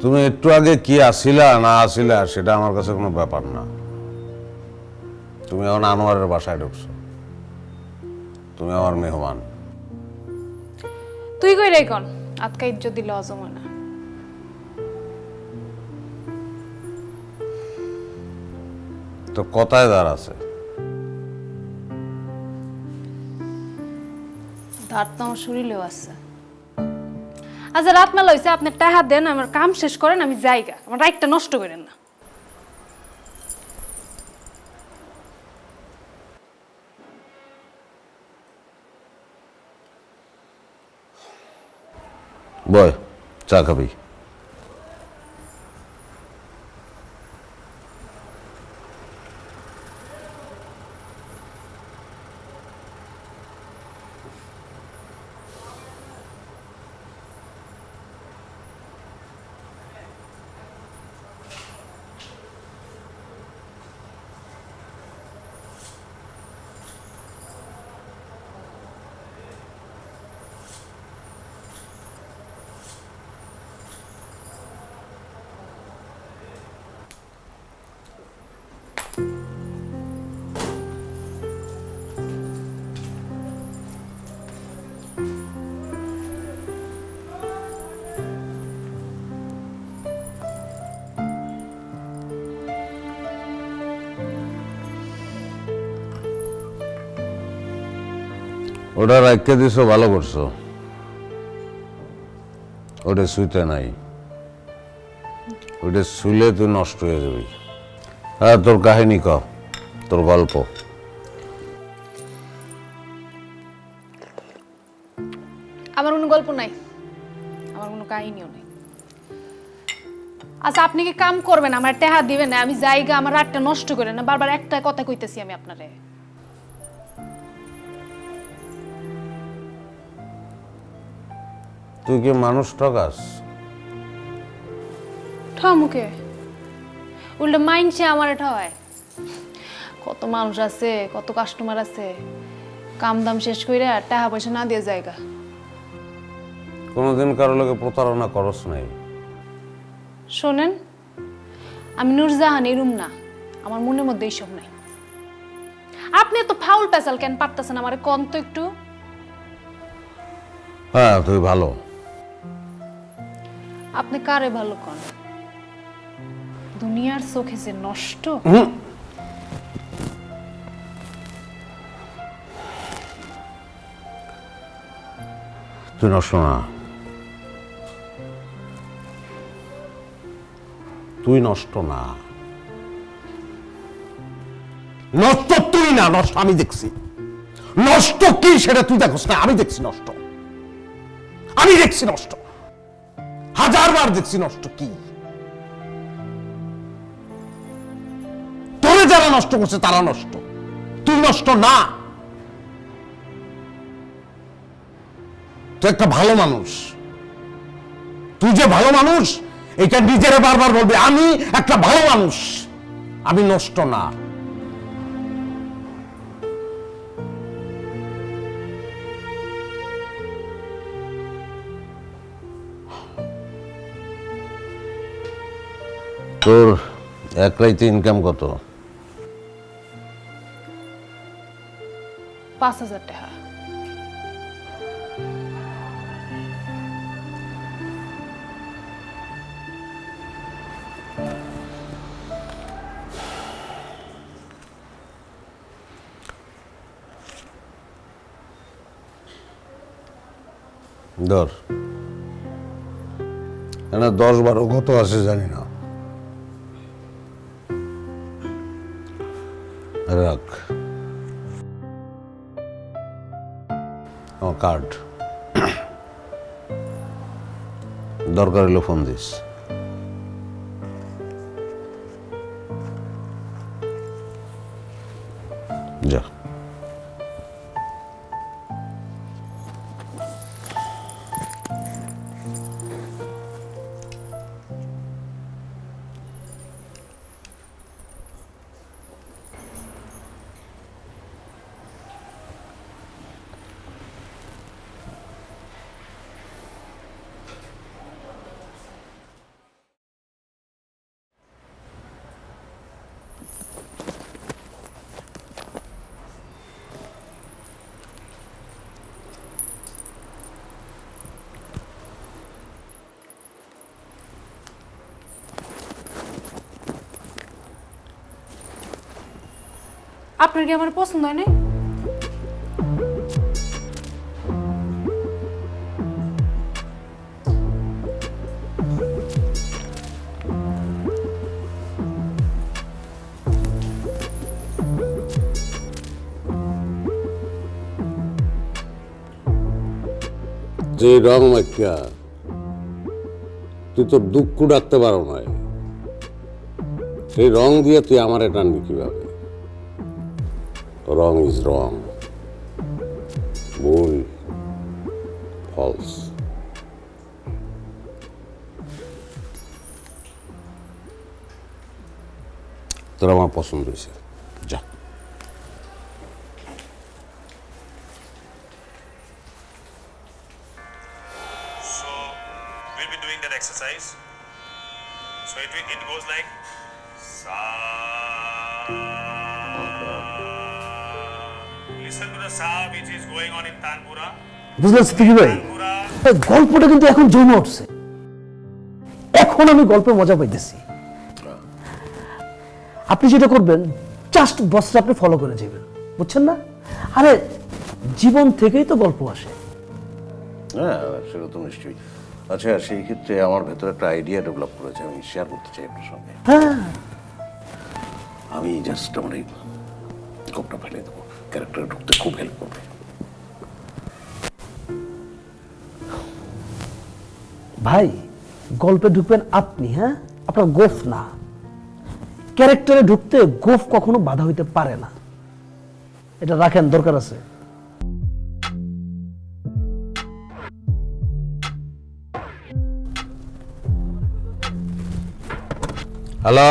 তুমি একটু আগে কি আসিলা না আসিলা সেটা আমার কাছে কোনো ব্যাপার না। তুমি এখন আনোয়ারের বাসায় ঢুকছো, তুমি আমার মেহমান। তুই কই রে কোন আজকে ইজ্জত দিলে হজম হয় না। তো কথায় দাঁড় আছে। দাঁত তো আমার শরীরেও আছে। আচ্ছা রাত মেলা হয়েছে, আপনি টাকা দেন, আমার কাম শেষ করেন, আমি যাইগা, আমার রাইটটা নষ্ট করেন না। বয়, চা খাবি? ওটা রাখতে দিছো, ভালো করছো। ওটা শুইতে নাই, ওটা শুইলে তুই নষ্ট হয়ে যাবি। হ্যাঁ, তোর কাহিনী ক, তোর গল্প। আমার কোনো গল্প নাই, আমার কোনো কাহিনীও নেই। আচ্ছা আপনি কি কাম করবেন, আমার টাকা দিবেন না, আমি যাইগা, আমার রাতটা নষ্ট করেন না। বারবার একটা কথা কইতেছি আমি আপনারে। তুই কি মানুষ ঠকাস? ঠমুকে উল্টো মাইনছে আমারে ঠয়। কত মানুষ আছে, কত কাস্টমার আছে, কাম দাম শেষ কইরা টাকা পয়সা না দিয়ে জায়গা। কোনোদিন কারো লোকে প্রতারণা করস নাই? শোনেন, আমি নূরজাহান এরুম না, আমার মনের মধ্যে এইসব নাই। আপনি তো ফাউল পেশাল কেন পারতেছেন আমারে কোন তো একটু? হ্যাঁ, তুই ভালো। আপনি কারে ভালো কোন? দুনিয়ার চোখে যে নষ্ট। তুই নষ্ট না, তুই নষ্ট না। নষ্ট তুই না, নষ্ট আমি দেখছি। নষ্ট কি সেটা তুই দেখোস না, আমি দেখছি নষ্ট। আমি দেখছি নষ্ট, 1000 বার দেখছি নষ্ট কি। তোরে যারা নষ্ট করছে তারা নষ্ট, তুই নষ্ট না। তুই একটা ভালো মানুষ। তুই যে ভালো মানুষ এটা নিজেরা বারবার বলবে, আমি একটা ভালো মানুষ, আমি নষ্ট না। তোর এক রাইতে ইনকাম কত? 5000 টাকা। ধর, এখানে 10-12 কত আছে জানি না, রাখ। আমার কার্ড, দরকার হলে ফোন দিস। যা। আপনার কি আমার পছন্দ হয় নাই? যে রং মাইকা তুই তোর দুঃখ ডাকতে পারো না, সেই রং দিয়ে তুই আমারে টানবি কিভাবে? রং ইজ রং, ভুল, ফলস। তোর আমার পছন্দ হয়েছে, যা। We'll be doing that exercise. So it goes like sa. Listen to the sa which is going on in Tanpura. বুঝলেন সিদ্দিকী ভাই, এই গল্পটা কিন্তু এখন জমে উঠছে। এখন আমি গল্পের মজা পাইতেছি। আপনি যেটা করবেন, জাস্ট বসটা আপনি ফলো করে যাবেন, বুঝছেন না? আরে জীবন থেকেই তো গল্প আসে। হ্যাঁ, সেটা তো নিশ্চয়ই। আচ্ছা, সেই ক্ষেত্রে আমার ভেতরে একটা আইডিয়া ডেভেলপ করেছে, আমি শেয়ার করতে চাই আপনার সঙ্গে। হ্যাঁ, আমি জাস্ট আমার এই গল্পটা ফেলে দেবো, ক্যারেক্টারে ঢুকতে খুব হেল্প করবে। ভাই গল্পে ঢুকবেন আপনি, হ্যাঁ, আপনার গোফ না। ক্যারেক্টারে ঢুকতে গোফ কখনো বাধা হইতে পারে না, এটা রাখেন, দরকার আছে। হ্যালো,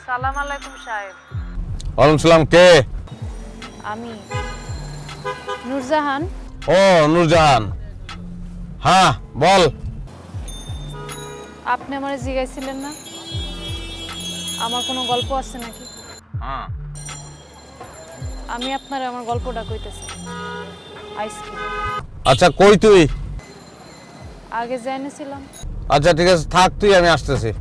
সালাম আলাইকুম সাহেব। ওয়ালাইকুম সালাম। কে? আমি নূরজাহান। ও নূরজাহান, হ্যাঁ বল। আপনি আমারে জিজ্ঞাসিলেন না আমার কোনো গল্প আছে নাকি? হ্যাঁ, আমি আপনারে আমার গল্পটা কইতেছি। আইসক্রিম আচ্ছা কই তুই? আগে জেনেছিলাম। আচ্ছা ঠিক আছে, থাক তুই, আমি আসতেছি।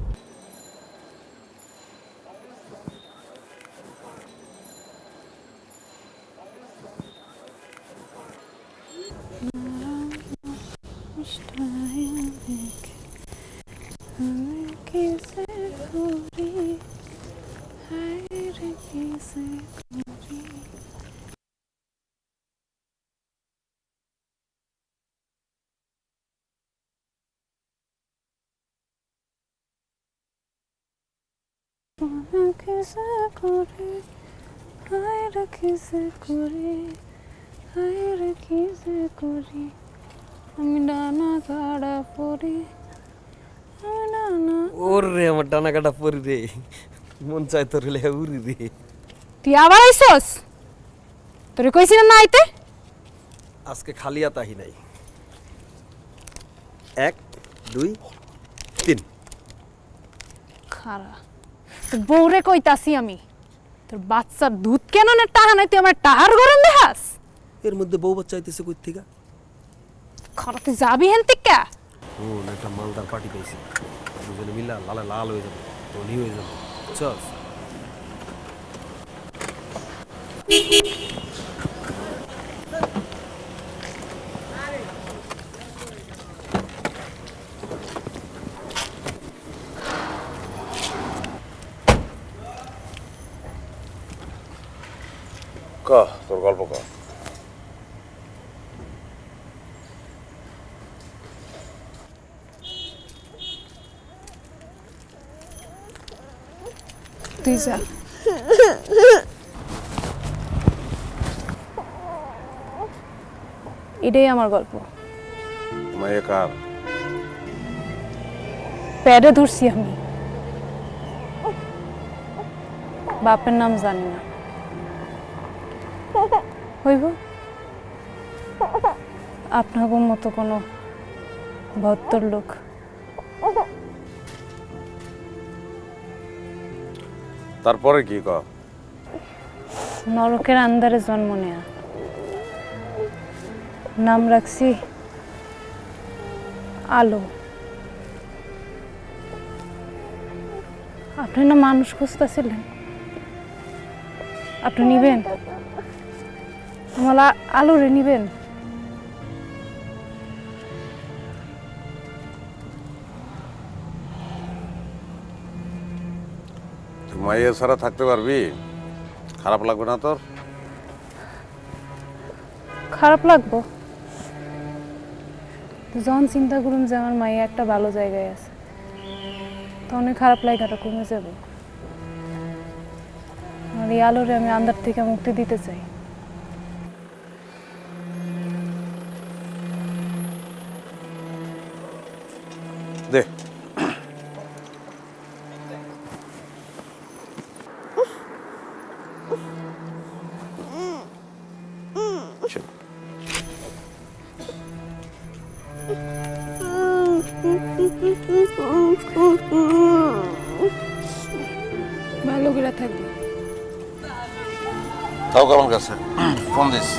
আমি ডানা কাটা পরি, ওরে আমার ডানা কাটা পরি রে, মন চাই তোর হলে উড়ি রে। তুই আবার আইসস? তোরে কইছিলাম না আইতে? আজকে খালি আতাহি নাই। 1 2 3। খারা তোর বউরে কইতাছি আমি, তোর বাচ্চার দুধ কেন না টাহা নাই, তুই আমার টাহার গরম দেখাস? এর মধ্যে বউ বাচ্চা আইতেছে কই থেকে? খারা তুই যাবি হেন থেকে? ও না, একটা মালদার পার্টি পাইছি, দুজনে মিলা লাল লাল হয়ে যাবে, ধনী হয়ে যাবে, চল। ক তোর গল্প ক। তুই যা। এটাই আমার গল্প। মায়ে কার? প্যাডে ধরছি আমি, বাপের নাম জানি না। হইব আপনার মতো কোনো ভদ্র লোক। তারপরে কি ক? নরকের আন্দারে জন্ম নেয়া, নাম রাখছি আলো। আপনি না মানুষ খুঁজতেছিলেন, আপনি নিবেন? আমার আলুরে নিবেন? তুই মাইয়া ছাড়া থাকতে পারবি? খারাপ লাগবে না তোর? খারাপ লাগবো যখন চিন্তা করুন যে আমার মাইয়া একটা ভালো জায়গায় আছে, তখন খারাপ লাগাটা কমে যাবে। আর এই আলোরে আমি আন্দার থেকে মুক্তি দিতে চাই। দে ভালো করে থাকবি। তাও কেমন কাছে ফোন দিস।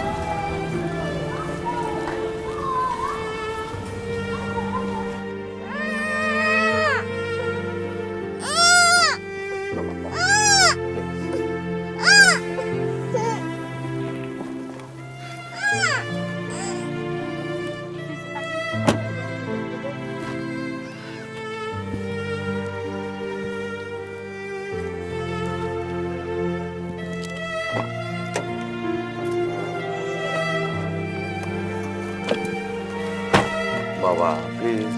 বাবা প্লিজ।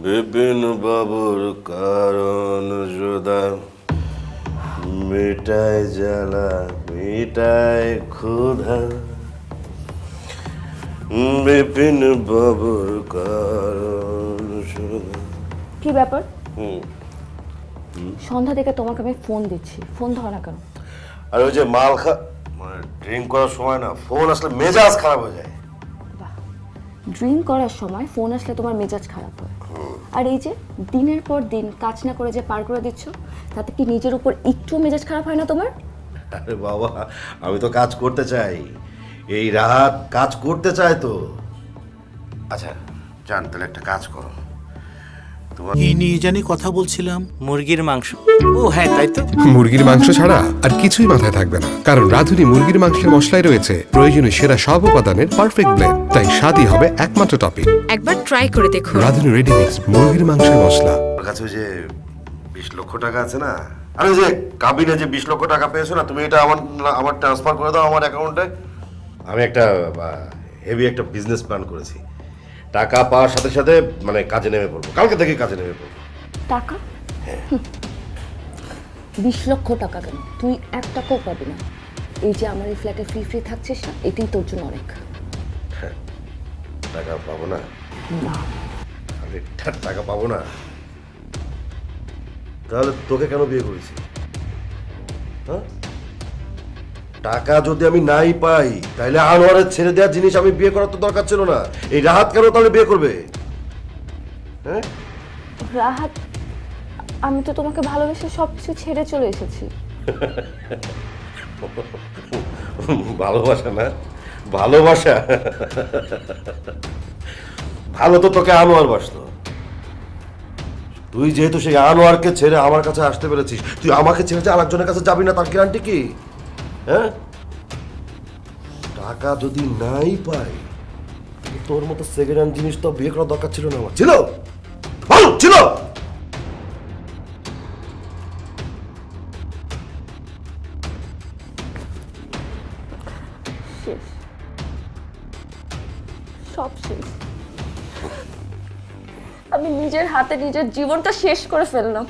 বিপিন বাবুর কারণ যোদা মিটায় জ্বালা মিটায় ক্ষুধা, বিপিন বাবুর কারণ যোদা। কি ব্যাপার? সন্ধ্যা থেকে তোমাকে আমি ফোন দিচ্ছি, ফোন ধরো না কেন? আর ওই যে মাল মানে ড্রিঙ্ক করার সময় না ফোন আসলে মেজাজ খারাপ হয়ে যায়। ড্রিঙ্ক করার সময় ফোন আসলে তোমার মেজাজ খারাপ হয়, আর এই যে দিনের পর দিন কাজ না করে যে পার করে দিচ্ছ, তাতে কি নিজের উপর একটু মেজাজ খারাপ হয় না তোমার? আরে বাবা, আমি তো কাজ করতে চাই, এই রাত কাজ করতে চাই তো। আচ্ছা জান, তাহলে একটা কাজ করো। কি নিয়ে জানি কথা বলছিলাম? মুরগির মাংস। ও হ্যাঁ, তাই তো। মুরগির মাংস ছাড়া আর কিছুই মাথায় থাকবে না, কারণ রাঁধুনি মুরগির মাংসের মশলায় রয়েছে প্রয়োজনীয় সেরা সব উপাদানের পারফেক্ট ব্লেন্ড। তাই স্বাদই হবে একমাত্র টপিক। একবার ট্রাই করে দেখো রাঁধুনি রেডি মিক্স মুরগির মাংসের মশলা। আমার কাছে ওই যে 20 লক্ষ টাকা আছে না, আর ওই যে কাবিনে যে 20 লক্ষ টাকা পেয়েছো না, তুমি এটা আমার ট্রান্সফার করে দাও আমার অ্যাকাউন্টে। আমি একটা হেভি একটা বিজনেস প্ল্যান করেছি, টাকা পাওয়ার সাথে সাথে মানে কাজে নেমে পড়বো, কালকে থেকে কাজে নেমে পড়বো। টাকা? 20 লক্ষ টাকা কেন? তুই 1 টাকাও পাবি না। এই যে আমার এই ফ্ল্যাটে ফ্রি ফ্রি থাকছিস না, এটাই তোর জন্য অনেক। টাকা পাবো না? না। আমি টাকা পাবো না? তাহলে তোকে কেন বিয়ে করেছি? হ্যাঁ, টাকা যদি আমি নাই পাই তাহলে আনোয়ারের ছেড়ে দেওয়ার জিনিস আমি বিয়ে করার তো দরকার ছিল না। এই রাহাত কেন তাহলে বিয়ে করবে? হ্যাঁ রাহাত, আমি তো তোমাকে ভালোবেসে সবকিছু ছেড়ে চলে এসেছি। ভালোবাসা না, ভালোবাসা। ভালো তো তোকে আনোয়ার বাসতো। তুই যেহেতু সেই আনোয়ারকে ছেড়ে আমার কাছে আসতে পেরেছিস, তুই আমাকে ছেড়ে যে আরেকজনের কাছে যাবি না তার গ্যারান্টি কি? হ্যাঁ, টাকা যদি নাই পাই, তোর মতো সেকেন্ড হ্যান্ড জিনিস তো বিয়ে করার দরকার ছিল না আমার। ছিল? বল, ছিল? শেষ, সব শেষ। আমি নিজের হাতে নিজের জীবনটা শেষ করে ফেললাম।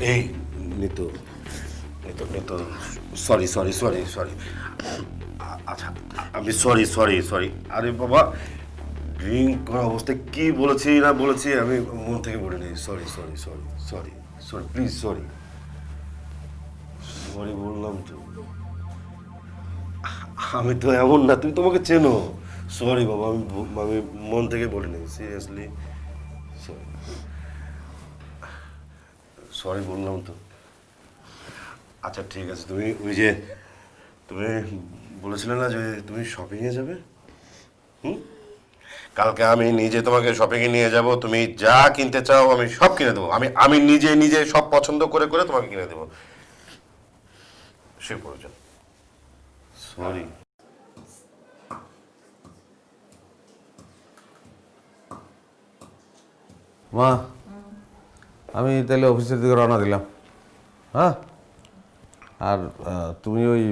এই Nitu Nitu Nitu sorry sorry sorry sorry আচ্ছা আমি সরি সরি সরি আরে বাবা ড্রিঙ্ক করা অবস্থায় কি বলেছি না বলেছি আমি মন থেকে বলে নিই sorry sorry sorry sorry sorry please sorry sorry বললাম তো আমি তো এমন না, তুমি তোমাকে চেনো। সরি বাবা, আমি মন থেকে বলে নিই, সিরিয়াসলি সরি সরি বললাম তো। আচ্ছা ঠিক আছে, তুমি ওই যে তুমি বলেছিলে না যে তুমি শপিংয়ে যাবে, কালকে আমি নিজে তোমাকে শপিংয়ে নিয়ে যাব, তুমি যা কিনতে চাও আমি সব কিনে দেবো। আমি নিজে নিজে সব পছন্দ করে করে তোমাকে কিনে দেবো, সে প্রয়োজন। সরি। মা, আমি তাহলে অফিসের দিকে রওনা দিলাম, হ্যাঁ? আর তুমি ওই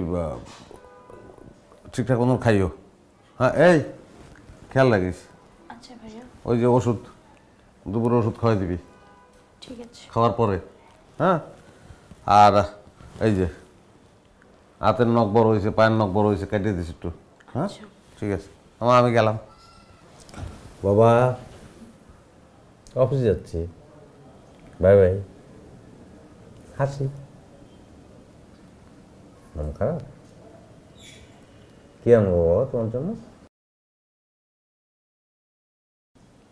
ঠিকঠাক মতন খাইও, হ্যাঁ? এই খেয়াল রাখিস। আচ্ছা ভাইয়া, ওই যে ওষুধ, দুপুরে ওষুধ খাওয়াই দিবি, ঠিক আছে? খাওয়ার খাওয়ার পরে, হ্যাঁ? আর এই যে হাতের নখ বড় হয়েছে, পায়ের নখ বড় হয়েছে, কেটে দিস একটু, হ্যাঁ? ঠিক আছে, আমি গেলাম। বাবা অফিসে যাচ্ছি, বাই বাই। হাসি মন খারাপ? কি আনবো বাবা তোমার জন্য?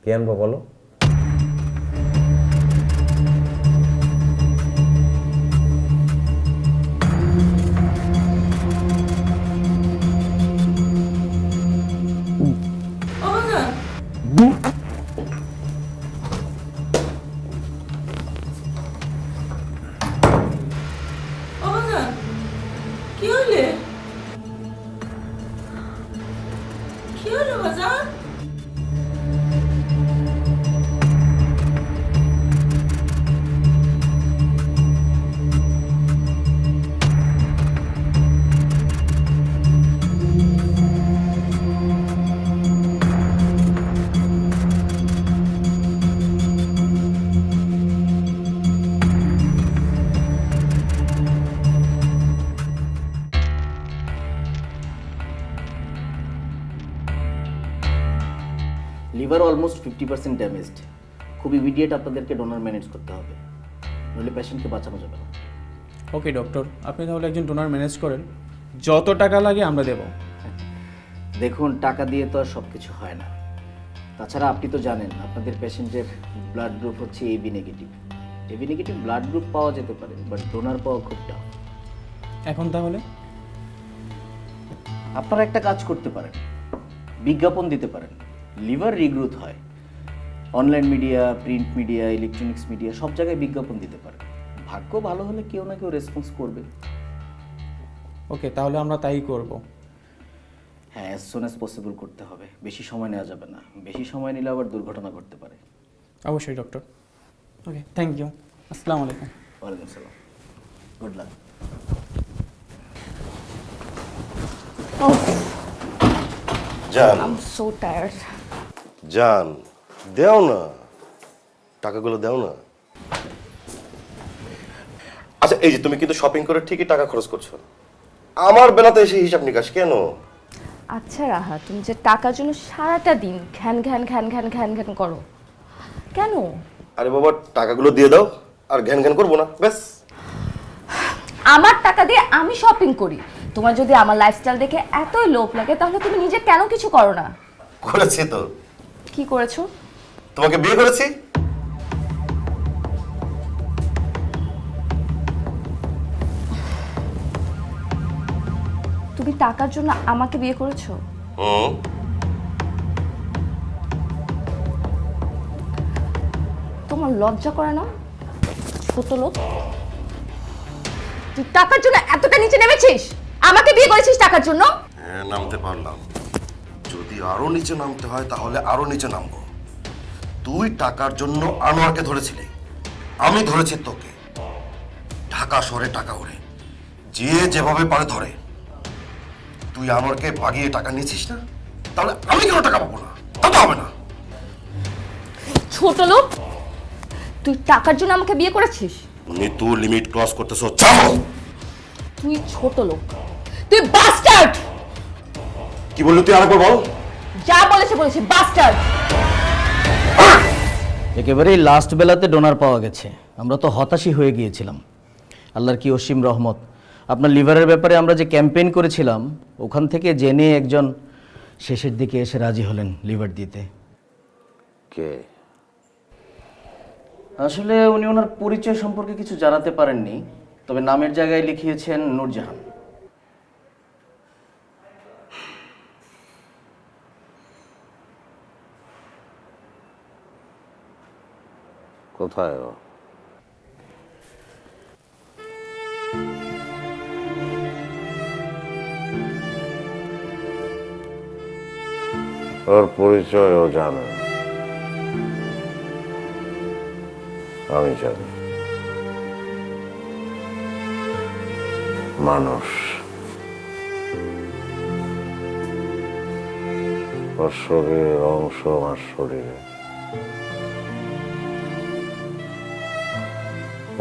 কি আনবো বলো? কি হইলে? কি হলো বাজান? Liver almost 50% damaged. খুব ইমিডিয়েট আপনাদেরকে ডোনার ম্যানেজ করতে হবে, নইলে পেশেন্টকে বাঁচানো যাবে না। ওকে ডক্টর, আপনি তাহলে একজন ডোনার ম্যানেজ করেন, যত টাকা লাগে আমরা দেব। দেখুন, টাকা দিয়ে তো আর সব কিছু হয় না। তাছাড়া আপনি তো জানেন আপনাদের পেশেন্টের ব্লাড গ্রুপ হচ্ছে AB negative. AB negative blood group পাওয়া যেতে পারে, বাট ডোনার পাওয়া খুব টাফ। এখন তাহলে আপনারা একটা কাজ করতে পারেন, বিজ্ঞাপন দিতে পারেন। লিভার রিগ্রোথ হয়, online media, print media, electronics media, সব জায়গায় বিজ্ঞাপন দিতে পারেন। ভাগ্য ভালো হলে কেউ না কেউ রেসপন্স করবে। ওকে, তাহলে আমরা তাই করব। হ্যাঁ, অ্যাজ সুন অ্যাজ পসিবল করতে হবে, বেশি সময় নেওয়া যাবে না। বেশি সময় নিলে আবার দুর্ঘটনা ঘটতে পারে। অবশ্যই ডক্টর। Okay, thank you. আসসালামু আলাইকুম। ওয়ালাইকুম আসসালাম, গুড লাক। জান, আই এম সো টায়ার্ড। জান দেও না, টাকাগুলো দেও না। আচ্ছা এই যে তুমি কিন্তু শপিং করে ঠিকই টাকা খরচ করছো, আমার বেলাতে এসে হিসাব নিকাশ কেন? আচ্ছা রাহা, তুমি যে টাকার জন্য সারাটা দিন ঘ্যান ঘ্যান ঘ্যান ঘ্যান ঘ্যান ঘ্যান করো কেন? আরে বাবা, টাকাগুলো দিয়ে দাও, আর ঘ্যান ঘ্যান করবো না, ব্যাস। আমার টাকা দিয়ে আমি শপিং করি। তোমার যদি আমার লাইফস্টাইল দেখে এতই লোভ লাগে, তাহলে তুমি নিজে কেন কিছু করো না? করেছি তো। কি করেছো? তোমাকে বিয়ে করেছি। তুমি টাকার জন্য আমাকে বিয়ে করেছো? তোমার লজ্জা করে না? ছোট লোক, তুই টাকার জন্য এতটা নিচে নেমেছিস, আমাকে বিয়ে করেছিস টাকার জন্য? হ্যাঁ, নামতে পারলাম। যদি আরো নিচে নামতে হয় তাহলে আরো নিচে নামবো। তুই টাকার জন্য আনোয়ারকে ধরেছিলি, আমি ধরেছি তোকে। ঢাকা শহরে টাকা ওড়ে, যে যেভাবে পারে ধরে। তুই আনোয়ারকে বাগিয়ে টাকা নিয়েছিস না, তাহলে আমি কেন টাকা পাবো না? তা তো হবে না। ছোট লোক, তুই টাকার জন্য আমাকে বিয়ে করেছিস? মৃত্যু লিমিট ক্রস করতেছো, যাও। তুই ছোট লোক, তুই বাস্টার্ড। কি বললি তুই আরেকবার বল। যা বলেছে বাস্টার্ড। একেবারেই লাস্ট বেলাতে ডোনার পাওয়া গেছে। আমরা তো হতাশই হয়ে গিয়েছিলাম। আল্লাহর কি অসীম রহমত, আপনার লিভারের ব্যাপারে আমরা যে ক্যাম্পেইন করেছিলাম ওখান থেকে জেনে একজন শেষের দিকে এসে রাজি হলেন লিভার দিতে। কে? আসলে উনি ওনার পরিচয় সম্পর্কে কিছু জানাতে পারেননি, তবে নামের জায়গায় লিখিয়েছেন নূরজাহান। কোথায় ও? ওর পরিচয় ও জানে, আমি জানি। মানুষ, ওর শরীরের অংশ আমার শরীরে।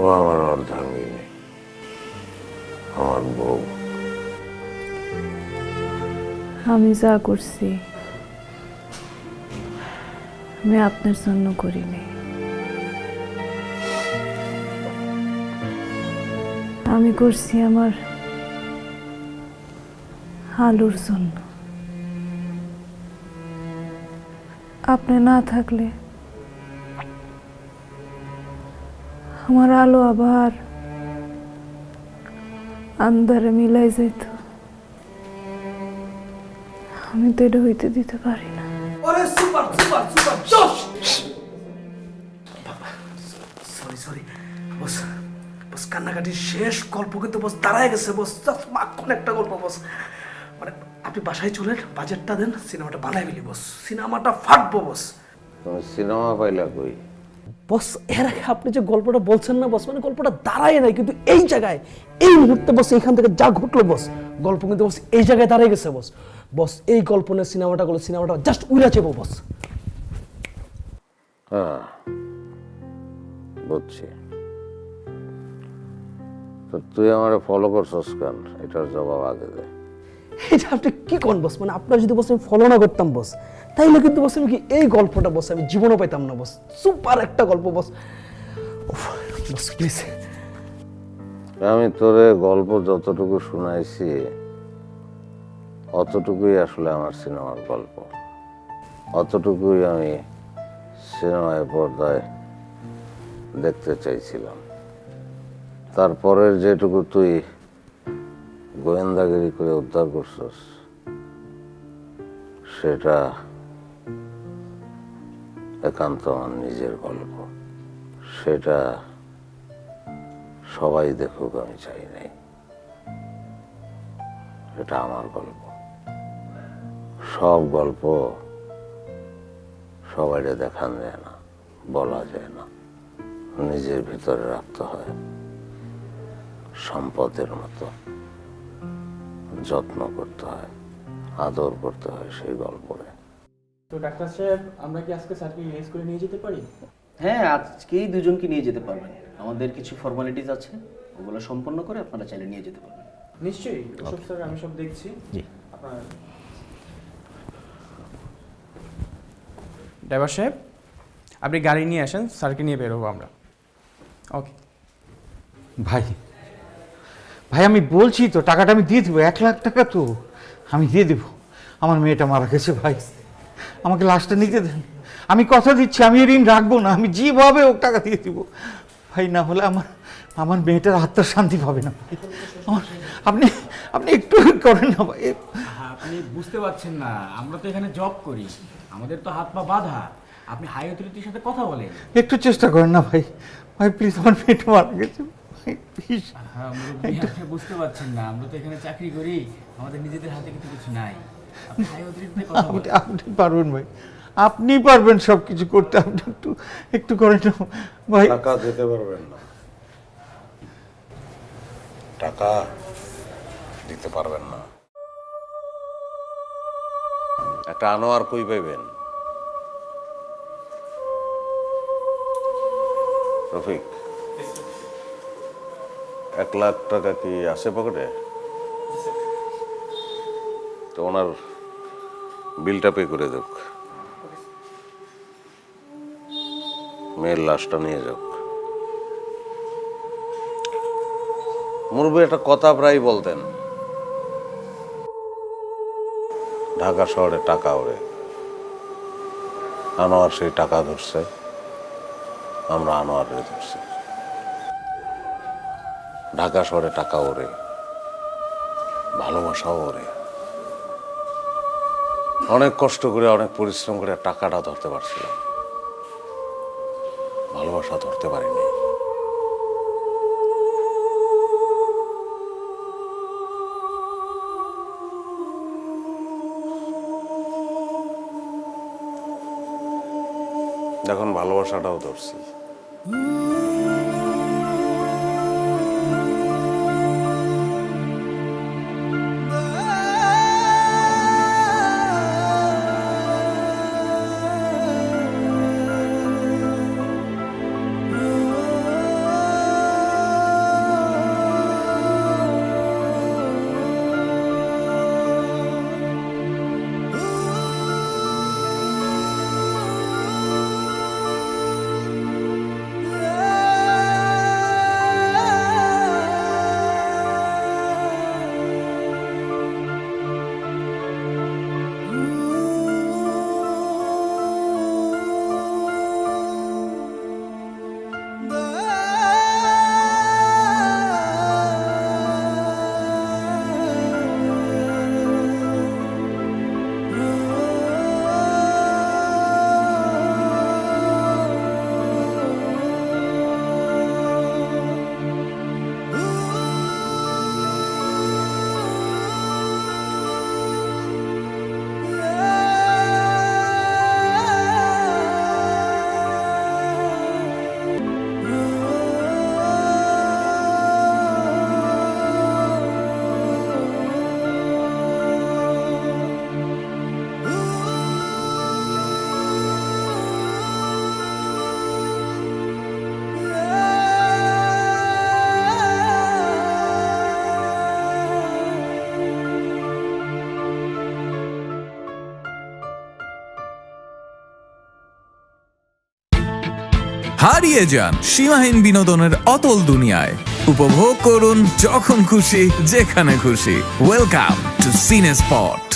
ও আমার অর্ধাঙ্গিনী, আমার বউ। আমি যা করছি আমি আপনার জন্য করিনি, আমি করছি আমার আলুর জন্য। আপনি না থাকলে আমার আলো আবার আন্ধারে মিলাই যেত। আমি তো এটা হইতে দিতে পারি না। ওরে সুপার সুপার সুপার জশ। সরি বস, বস কান্নাকাটি শেষ, গল্প কিন্তু বস দাঁড়ায় গেছে বস, জাস্ট মাখন একটা গল্প বস। মানে আপনি বাসায় চলেন, বাজেটটা দেন, সিনেমাটা বানাই ফেলি বস, সিনেমাটা ফাটবো বস। তুমি সিনেমা পাইলা কই? বস এর আগে আপনি যে গল্পটা বলছেন না বস, মানে গল্পটা দাঁড়ায় নাই, কিন্তু এই জায়গায় এই মুহূর্তে বস এইখান থেকে যা ঘটলো বস, গল্প কিন্তু বস এই জায়গায় দাঁড়িয়ে গেছে বস। বস এই গল্প নিয়ে সিনেমাটা করলে সিনেমাটা জাস্ট উড়া যাবো বস। হ্যাঁ বুঝছি। তো তুই আমার ফলো করছস কেন? এটার জবাব আগে দে। এটা আপনি কি কোন বস? মানে আপনার যদি বস আমি ফলো না করতাম বস, তাইলে কিন্তু বস আমি কি এই গল্পটা বস আমি জীবনও পাইতাম না বস। সুপার একটা গল্প বস। বস প্লিজ। আমি তোরে গল্প যতটুকু শুনাইছি অতটুকুই আসলে আমার সিনেমার গল্প, অতটুকুই আমি সিনেমায় পর্দায় দেখতে চাইছিলাম। তারপরের যেটুকু তুই গোয়েন্দাগিরি করে উদ্ধার করছস সেটা একান্ত আমার নিজের গল্প। সেটা সবাই দেখুক আমি চাই নাই, এটা আমার গল্প। সব গল্প সবাইকে দেখান যায় না, বলা যায় না, নিজের ভিতরে রাখতে হয় সম্পদের মতো, যত্ন করতে হয়, আদর করতে হয় সেই গল্পে। তো ডাক্তার সাহেব, আমরা কি আজকে স্যারকে রিলিজ করে নিয়ে যেতে পারি? হ্যাঁ, আজকেই দুজনকে নিয়ে যেতে পারবেন। আমাদের কিছু ফর্মালিটিস আছে, ওগুলো সম্পন্ন করে আপনারা চাইলে নিয়ে যেতে পারবেন। নিশ্চয়ই, ওসব স্যার আমি সব দেখছি। জি। আপনার ড্রাইভার সাহেব, আপনি গাড়ি নিয়ে আসেন, স্যারকে নিয়ে বেরোবো আমরা। ওকে ভাই ভাই আমি বলছি তো, টাকাটা আমি দিয়ে দেবো, 1 লাখ টাকা তো আমি দিয়ে দেবো। আমার মেয়েটা মারা গেছে ভাই, আমাকে লাশটা নিতে দেন। আমি কথা দিচ্ছি আমি ঋণ রাখবো না, আমি যেভাবে হোক টাকা দিয়ে দিব ভাই, না হলে আমার মেয়েটার আত্মার শান্তি পাবে না। আপনি আপনি একটু করেন না ভাই। আপনি বুঝতে পারছেন না, আমরা তো এখানে জব করি, আমাদের তো হাত পা বাঁধা। আপনি হাই অথরিটির সাথে কথা বলেন। একটু চেষ্টা করেন না ভাই, ভাই প্লিজ, আমার মেয়েটা মারা গেছে ভাই, প্লিজ। হ্যাঁ মুরব্বি, আপনি বুঝতে পারছেন না, আমরা তো এখানে চাকরি করি, আমাদের নিজেদের হাতে কিন্তু কিছু নাই। আপনি হাই অথরিটিতে কথা বলেন। আপনি পারবেন ভাই, আপনি পারবেন সব কিছু করতে, আপনি একটু করেন না ভাই। টাকা দিতে পারবেন না, টাকা দিতে পারবেন না। একটা আনোয়ার কই পাইবেন? রফিক, 1 লাখ টাকা কি আছে পকেটে? তো ওনার বিলটা পে করে দেব, মেয়ের লাশটা নিয়ে যাও। মুরব্বী একটা কথা প্রায় বলতেন, ঢাকা শহরে টাকা ওড়ে। আনোয়ার সেই টাকা ধরছে, আমরা আনোয়ারের ধরছি। ঢাকা শহরে টাকা ওড়ে, ভালোবাসাও ওড়ে। অনেক কষ্ট করে, অনেক পরিশ্রম করে টাকাটা ধরতে পারছিলাম, ভালোবাসা ধরতে পারিনি। এখন ভালোবাসাটাও ধরছি। হারিয়ে যান সীমাহীন বিনোদনের অতল দুনিয়ায়। উপভোগ করুন যখন খুশি, যেখানে খুশি। Welcome to সিনেস্পট।